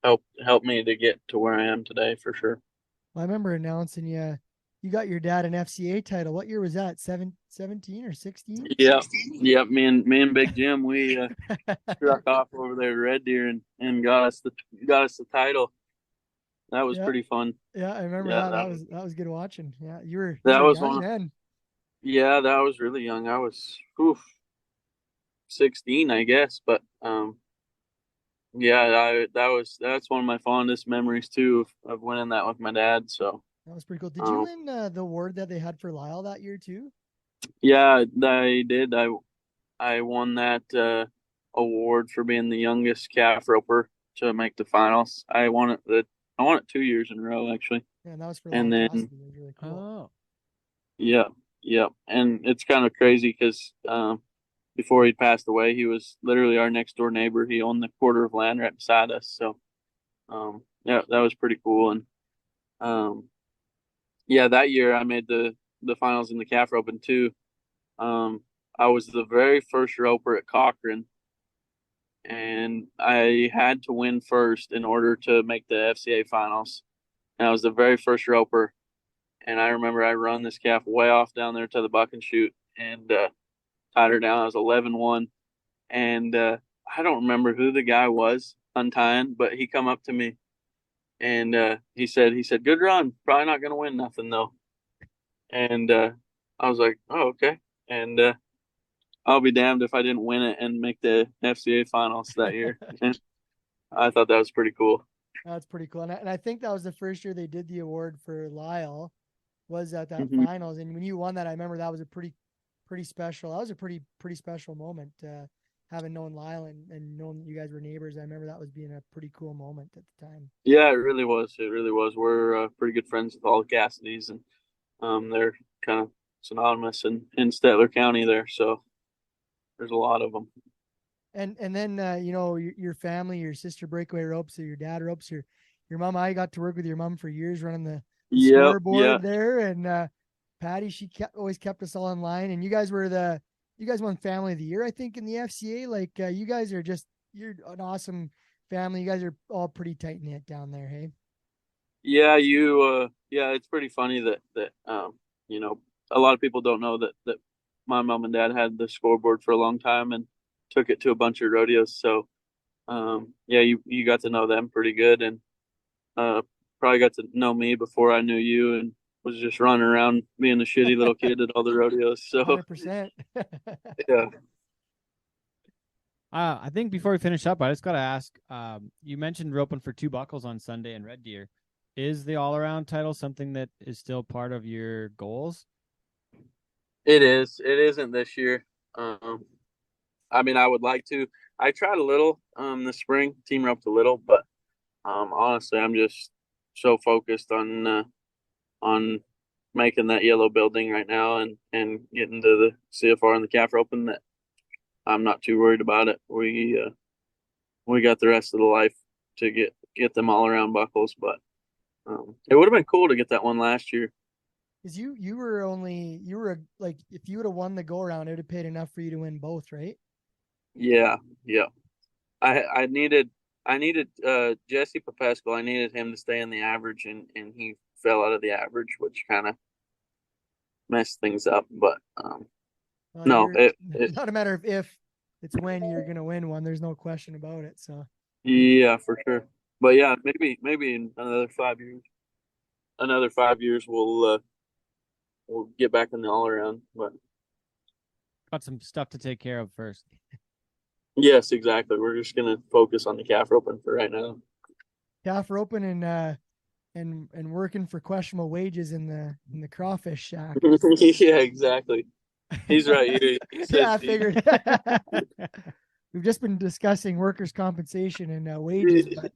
helped me to get to where I am today, for sure. Well, I remember announcing you you got your dad an FCA title. What year was that? 17 or 16? Yep. Me and Big Jim, we struck off over there at Red Deer and got us the title. That was pretty fun. Yeah, I remember that was good watching. Yeah, you were young then. Yeah, that was really young. I was 16, I guess, but yeah, that's one of my fondest memories too of winning that with my dad. So that was pretty cool. Did you win the award that they had for Lyle that year too? Yeah, I did. I won that award for being the youngest calf roper to make the finals. I won it 2 years in a row actually. Yeah, and that was for and Lyle then Cassidy. It was really cool. Oh, yeah, and it's kind of crazy because before he passed away, he was literally our next door neighbor. He owned the quarter of land right beside us. So yeah, that was pretty cool. And yeah, that year I made the finals in the calf roping too. I was the very first roper at Cochrane, and I had to win first in order to make the FCA finals. And I was the very first roper, and I remember I run this calf way off down there to the buck and shoot and tied her down. I was 11-1, and I don't remember who the guy was untying, but he come up to me and he said, "Good run. Probably not gonna win nothing though." And I was like, "Oh, okay." And I'll be damned if I didn't win it and make the FCA finals that year. And I thought that was pretty cool. That's pretty cool. And I think that was the first year they did the award for Lyle, was at that Mhm. finals. And when you won that, I remember that was a pretty special. That was a pretty special moment. Having known Lyle and known you guys were neighbors, I remember that was being a pretty cool moment at the time. Yeah, it really was. It really was. We're pretty good friends with all the Cassidys, and they're kind of synonymous in Stettler County there. So there's a lot of them. And then you know, your family, your sister breakaway ropes, or your dad ropes, your mom. I got to work with your mom for years running the scoreboard there, and Patty, she always kept us all in line. And you guys won Family of the Year, I think, in the FCA. Like you guys are you're an awesome family. You guys are all pretty tight knit down there, hey? Yeah, it's pretty funny that you know, a lot of people don't know that my mom and dad had the scoreboard for a long time and took it to a bunch of rodeos. So yeah, you got to know them pretty good, and probably got to know me before I knew you, and was just running around being a shitty little kid at all the rodeos. So 100%. yeah. I think before we finish up, I just got to ask, you mentioned roping for 2 buckles on Sunday in Red Deer. Is the all-around title something that is still part of your goals? It is. It isn't this year. I mean, I would like to. I tried a little this spring, team roped a little, but honestly, I'm just so focused on making that yellow building right now and getting to the CFR and the calf roping that I'm not too worried about it. We got the rest of the life to get them all around buckles, but it would have been cool to get that one last year. Because you were like, if you would have won the go around, it would have paid enough for you to win both, right? Yeah. I needed Jesse Popesco. I needed him to stay in the average, and he fell out of the average, which kind of messed things up. But no, it's not a matter of if, it's when you're gonna win one. There's no question about it. So yeah, for sure. But yeah, maybe in another 5 years, we'll get back in the all around. But Got some stuff to take care of first. yes, exactly. We're just gonna focus on the calf roping for right now. Calf roping and working for questionable wages in the crawfish shack. Yeah, exactly. He's right. Yeah, I figured. We've just been discussing workers' compensation and wages. But...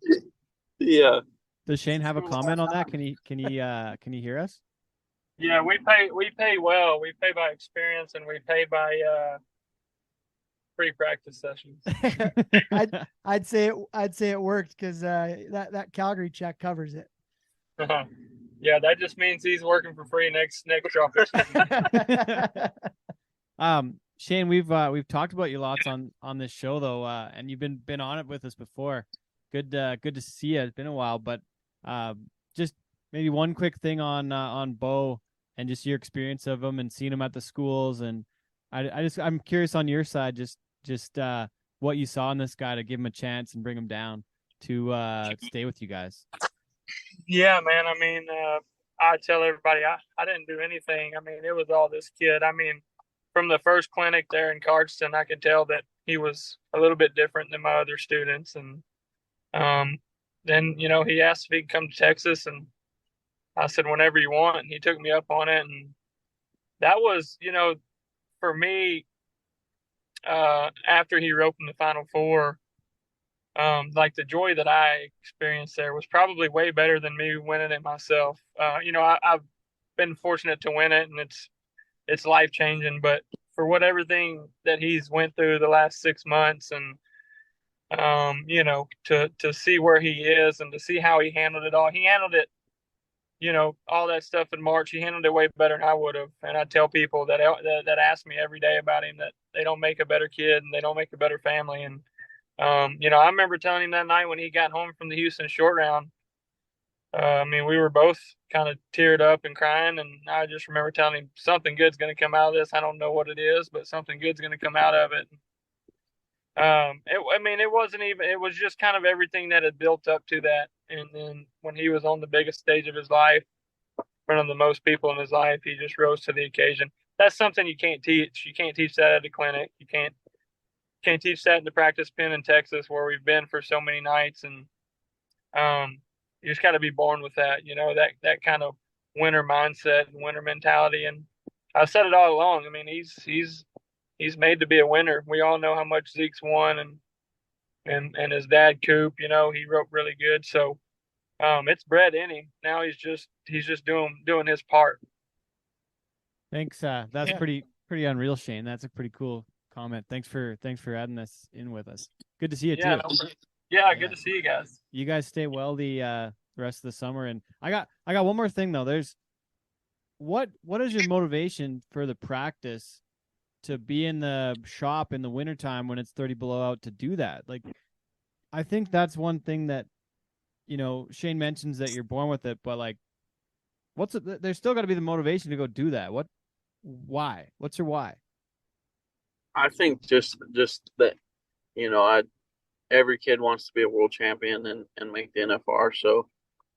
Yeah. Does Shane have a comment on that? Can he hear us? Yeah, we pay well. We pay by experience, and we pay by free practice sessions. I'd say it worked because that Calgary check covers it. Yeah, that just means he's working for free next job. Shane, we've talked about you lots on this show though, and you've been on it with us before. Good to see you. It's been a while, but just maybe one quick thing on Beau. and just your experience of him and seeing him at the schools. And I'm curious on your side, just what you saw in this guy to give him a chance and bring him down to stay with you guys. Yeah, man. I mean, I tell everybody I didn't do anything. I mean, it was all this kid. I mean, from the first clinic there in Cardston, I could tell that he was a little bit different than my other students. And then, you know, he asked if he could come to Texas, and I said, whenever you want. And he took me up on it. And that was, you know, for me, after he roped in the Final Four, like the joy that I experienced there was probably way better than me winning it myself. You know, I've been fortunate to win it, and it's life changing. But for everything that he's went through the last 6 months, and you know, to see where he is and to see how he handled it all, he handled it. You know, all that stuff in March, he handled it way better than I would have. And I tell people that ask me every day about him that they don't make a better kid and they don't make a better family. And you know, I remember telling him that night when he got home from the Houston short round. I mean, we were both kind of teared up and crying, and I just remember telling him something good's going to come out of this. I don't know what it is, but something good's going to come out of it. I mean, it wasn't even. It was just kind of everything that had built up to that. And then when he was on the biggest stage of his life, in front of the most people in his life, he just rose to the occasion. That's something you can't teach. You can't teach that at a clinic. You can't teach that in the practice pen in Texas, where we've been for so many nights. And you just got to be born with that, you know, that kind of winner mindset and winner mentality. And I've said it all along. I mean, he's made to be a winner. We all know how much Zeke's won, and his dad Coop, you know, he roped really good. So it's bred in him. Now he's just doing his part. Thanks. That's pretty unreal, Shane. That's a pretty cool comment. Thanks for adding this in with us. Good to see you too. Yeah, good to see you guys. You guys stay well the rest of the summer. And I got one more thing though. There's what is your motivation for the practice to be in the shop in the wintertime when it's 30 below out to do that? Like, I think that's one thing that, you know, Shane mentions that you're born with it, but like, there's still got to be the motivation to go do that. Why? What's your why? I think just that, you know, every kid wants to be a world champion and make the NFR. So,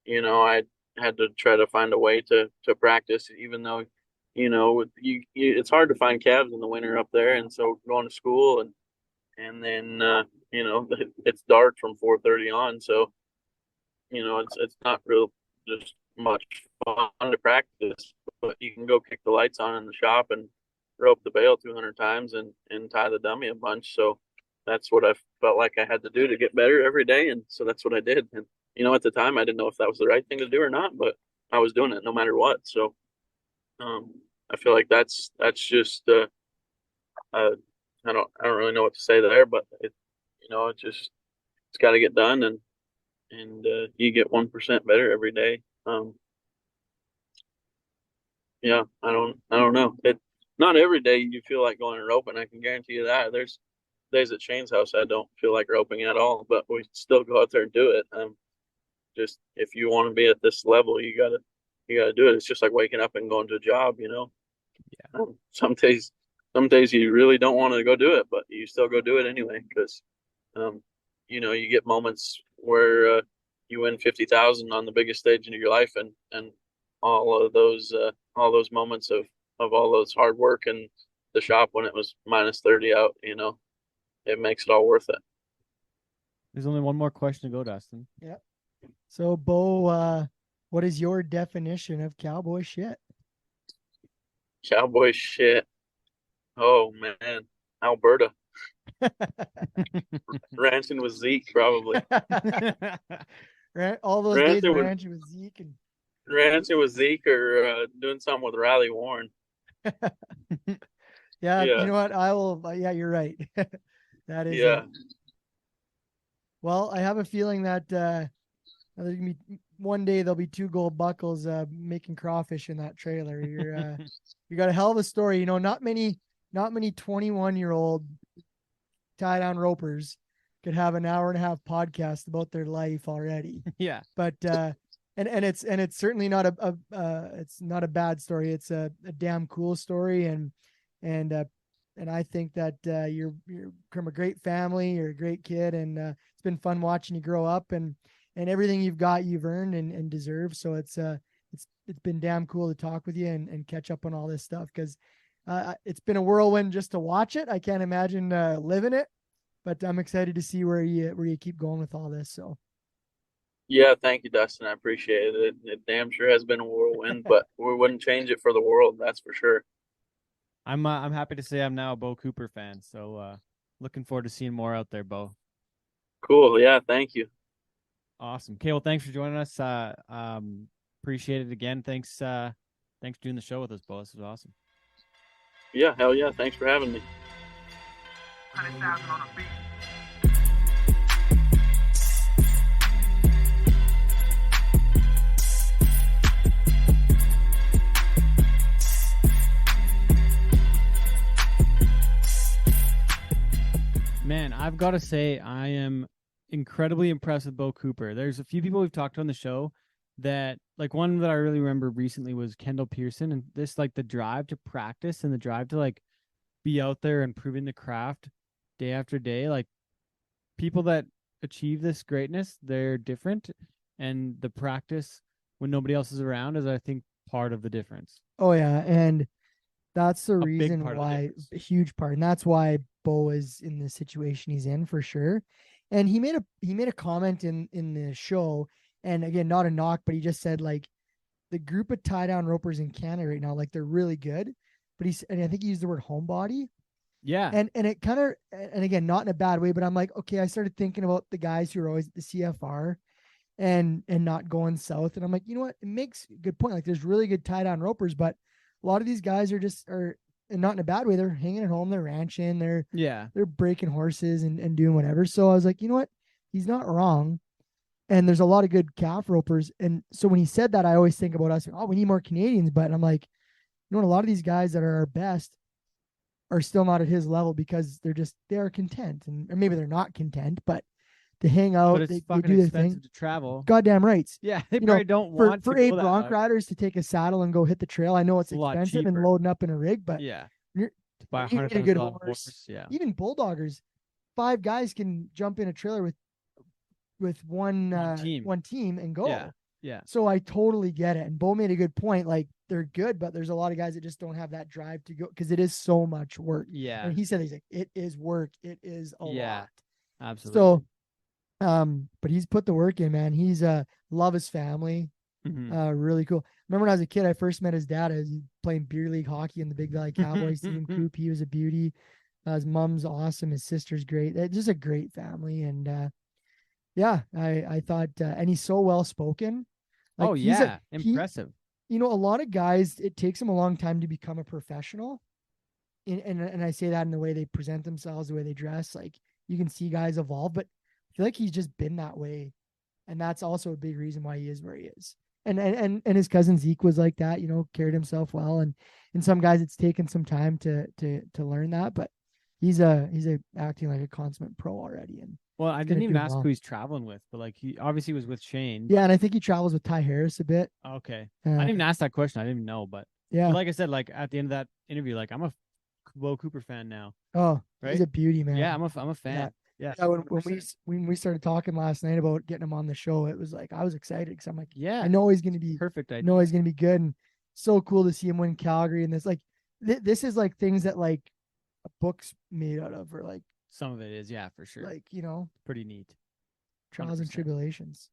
you know, I had to try to find a way to practice, even though, you know, it's hard to find calves in the winter up there. And so going to school and then, you know, it's dark from 4:30 on. So, you know, it's not real just much fun to practice, but you can go kick the lights on in the shop and rope the bale 200 times and tie the dummy a bunch. So that's what I felt like I had to do to get better every day. And so that's what I did. And, you know, at the time I didn't know if that was the right thing to do or not, but I was doing it no matter what. So, I feel like that's just, I don't really know what to say there, but you know, it's got to get done, and you get 1% better every day. Yeah, I don't know. Not every day you feel like going and roping. I can guarantee you that. There's days at Shane's house I don't feel like roping at all, but we still go out there and do it. Just if you want to be at this level, you gotta do it. It's just like waking up and going to a job, you know. Yeah. Some days you really don't want to go do it, but you still go do it anyway because, you know, you get moments where you win 50,000 on the biggest stage in your life, and all those moments of all those hard work in the shop when it was minus 30 out, you know, it makes it all worth it. There's only one more question to go, Dustin. Yeah. So, Beau, what is your definition of cowboy shit? Cowboy shit. Oh man, Alberta. Ranching with Zeke, probably. Right, all those days ranching with Zeke and ranching with Zeke, or doing something with Riley Warren. Yeah, you know what? I will. Yeah, you're right. That is. Yeah. Well, I have a feeling that there's gonna be one day there'll be 2 gold buckles making crawfish in that trailer. You got a hell of a story. You know, not many 21-year-old tie-down ropers could have an hour and a half podcast about their life already. Yeah. But and it's certainly not it's not a bad story. It's a damn cool story, and I think that you're from a great family. You're a great kid, and it's been fun watching you grow up, and everything you've got, you've earned and deserve. So it's been damn cool to talk with you and catch up on all this stuff, because it's been a whirlwind just to watch it. I can't imagine living it, but I'm excited to see where you keep going with all this. So. Yeah, thank you, Dustin. I appreciate it. It damn sure has been a whirlwind, but we wouldn't change it for the world. That's for sure. I'm happy to say I'm now a Beau Cooper fan. So looking forward to seeing more out there, Beau. Cool. Yeah, thank you. Awesome. Okay, well, thanks for joining us. Appreciate it again. Thanks for doing the show with us, Beau. This was awesome. Yeah, hell yeah. Thanks for having me. 100,000 on a beat. Man, I've got to say, I am incredibly impressed with Beau Cooper. There's a few people we've talked to on the show that, like, one that I really remember recently was Kendall Pearson, and this, like, the drive to practice and the drive to, like, be out there and proving the craft day after day. Like, people that achieve this greatness, they're different, and the practice when nobody else is around is, I think, part of the difference. Oh yeah, and that's the reason part why, a huge part, and that's why Beau is in the situation he's in, for sure. And he made a comment in the show, and again, not a knock, but he just said, like, the group of tie down ropers in Canada right now, like, they're really good, but and I think he used the word homebody. Yeah. And it kind of, and again, not in a bad way, but I'm like, okay, I started thinking about the guys who are always at the CFR and not going south. And I'm like, you know what? It makes a good point. Like, there's really good tie down ropers, but a lot of these guys are, and not in a bad way, they're hanging at home, they're ranching, they're breaking horses and doing whatever. So I was like, you know what? He's not wrong. And there's a lot of good calf ropers. And so when he said that, I always think about us, oh, we need more Canadians. But I'm like, you know what? A lot of these guys that are our best are still not at his level, because they are content, or maybe they're not content, but to hang out, but it's they fucking do their expensive thing. to travel. Goddamn rights. Yeah, they probably don't want for to 8 go that bronc much. riders to take a saddle and go hit the trail. I know it's a lot expensive and cheaper. loading up in a rig, but Yeah, you're to buy you need a good $100,000 horse. Yeah, Even bulldoggers, 5 guys can jump in a trailer with one team and go. Yeah. So I totally get it. And Beau made a good point. Like, they're good, but there's a lot of guys that just don't have that drive to go, because it is so much work. Yeah. And he said, he's like, it is work. It is a lot. Absolutely. So, but he's put the work in, man. He's love his family. Really cool. Remember when I was a kid, I first met his dad. I was playing beer league hockey in the Big Valley Cowboys team. Coop, he was a beauty. His mom's awesome. His sister's great. It's just a great family. And yeah, I thought, and he's so well spoken. Like, impressive. You know, a lot of guys, it takes them a long time to become a professional. And I say that in the way they present themselves, the way they dress. Like, you can see guys evolve, but I feel like he's just been that way. And that's also a big reason why he is where he is. And his cousin Zeke was like that, you know, carried himself well. And some guys, it's taken some time to learn that, but he's acting like a consummate pro already. And well, I didn't even ask who he's traveling with, but like, he obviously was with Shane. Yeah, and I think he travels with Ty Harris a bit. Okay. I didn't even ask that question. I didn't even know, but yeah. But like I said, like, at the end of that interview, like, I'm a Beau Cooper fan now. Oh, right? He's a beauty, man. Yeah, I'm a fan. Yeah. When we started talking last night about getting him on the show, it was like, I was excited, because I'm like, yeah, I know he's gonna be perfect. I know he's gonna be good, and so cool to see him win Calgary. And this, like, this is like things that, like, a book's made out of, or like, some of it is, yeah, for sure. Like, you know, pretty neat. Trials 100%. and tribulations.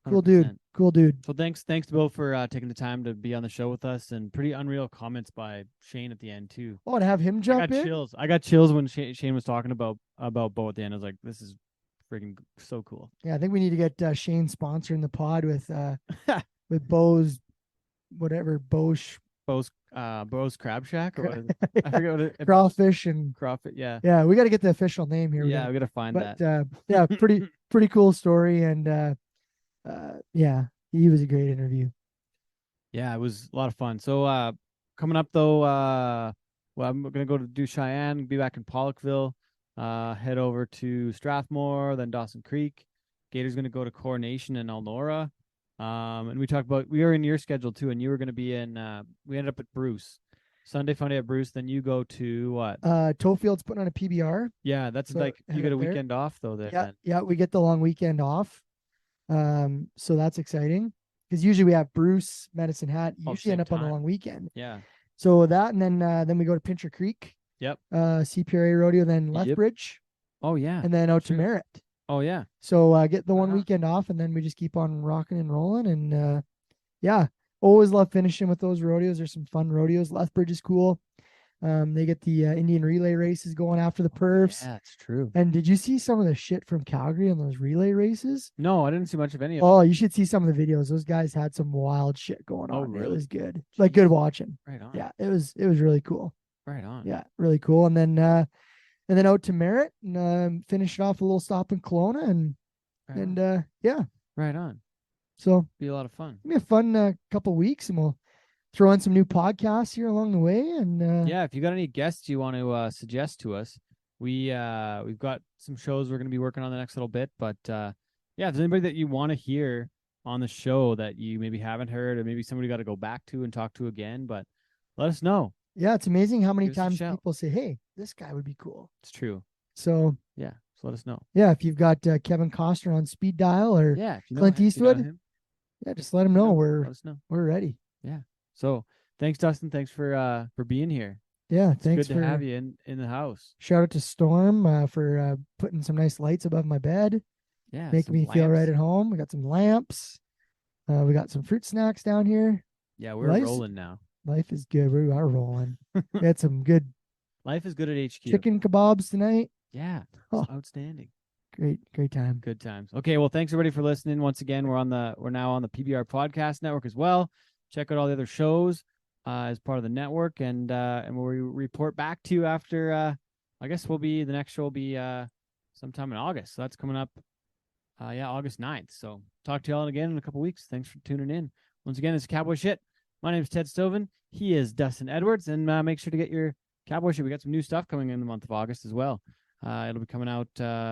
100%. Cool dude. So thanks to Beau for taking the time to be on the show with us, and pretty unreal comments by Shane at the end too. Oh, to have him jump in. I got chills when Shane was talking about Beau at the end. I was like, this is freaking so cool. Yeah, I think we need to get Shane sponsoring the pod with with Beau's Beau's Crab Shack, or what is it? I forget what it. Crawfish and Crawfish. Yeah. Yeah, we got to get the official name here. We got to find that. Yeah, pretty cool story, and yeah, he was a great interview. Yeah, it was a lot of fun. So coming up though, well, I'm gonna go to do Cheyenne, be back in Pollockville, head over to Strathmore, then Dawson Creek. Gator's gonna go to Coronation and Elnora. And we talked about, we were in your schedule too, and you were going to be in, we ended up at Bruce. Sunday fun day at Bruce, then you go to what? Towfield's putting on a PBR. Yeah, that's So like, you head get a up there. weekend off though there. Yeah, Then. yeah, we get the long weekend off. So that's exciting. Because usually we have Bruce, Medicine Hat, usually same end up on the time. long weekend. Yeah. So that, and then we go to Pincher Creek. Yep. CPRA Rodeo, then Yep. Lethbridge, Oh yeah. and then out to True. Merritt. Oh yeah. So get the one Uh-huh. weekend off, and then we just keep on rocking and rolling. And yeah, always love finishing with those rodeos. There's some fun rodeos. Lethbridge is cool. They get the Indian relay races going after the perfs. Yeah, it's true. And did you see some of the shit from Calgary on those relay races? No, I didn't see much of any of it. Oh, you should see some of the videos. Those guys had some wild shit going Oh, on. It really? was good. Like good watching. Right on. Yeah, it was really cool. Right on. Yeah, really cool. And then out to Merritt and finish it off a little stop in Kelowna Right on. yeah. Right on. So Be a lot of fun. it'll be a fun couple weeks, and we'll throw in some new podcasts here along the way. And Yeah, if you got any guests you want to suggest to us, we've got some shows we're going to be working on the next little bit. But yeah, if there's anybody that you want to hear on the show that you maybe haven't heard, or maybe somebody got to go back to and talk to again, but let us know. yeah, it's amazing how many Give us a times shout. people say, "Hey, this guy would be cool." It's true. So Yeah, so let us know. yeah, if you've got Kevin Costner on speed dial, or Yeah, if you know Clint him, if you know Eastwood, him, yeah, just let him know let us know. we're ready. So thanks, Dustin. Thanks for being here. Yeah, It's thanks good to have you in the house. Shout out to Storm for putting some nice lights above my bed, Yeah, making some me feel right lamps. at home. We got some lamps. We got some fruit snacks down here. Yeah, we're Nice. rolling now. Life is good. We are rolling. We had some good Life is good at HQ. chicken kebabs tonight. Yeah, Oh. it's outstanding. Great time. Good times. Okay, well, thanks everybody for listening. Once again, we're now on the PBR Podcast Network as well. Check out all the other shows as part of the network, and we'll report back to you after. I guess the next show will be sometime in August. So that's coming up. August 9th. So talk to y'all again in a couple weeks. Thanks for tuning in. Once again, it's Cowboy Shit. My name is Ted Stovin. He is Dustin Edwards, and make sure to get your Cowboy Shit. We got some new stuff coming in the month of August as well. It'll be coming out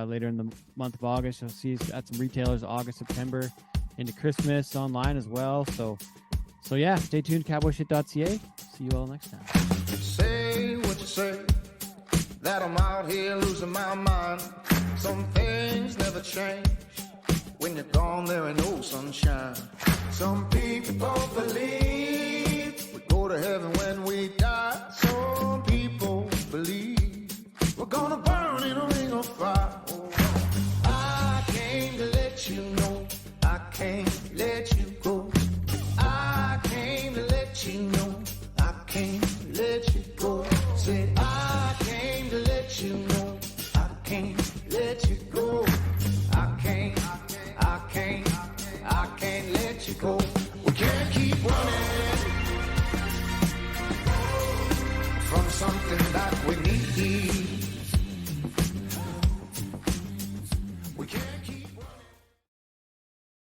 later in the month of August. You'll see at some retailers August, September, into Christmas online as well. So yeah, stay tuned. CowboyShit.ca. See you all next time. Say what you say, that I'm out here losing my mind. Some things never change. When you're gone, there ain't no sunshine. Some people believe we go to heaven when we die. Some people believe we're gonna burn in a ring of fire. Oh, I came to let you know, I can't let you go. I came to let you know, I can't let you go. Said I came to let you know, I can't let you go. I can't let you go. We can't keep running from something that we need.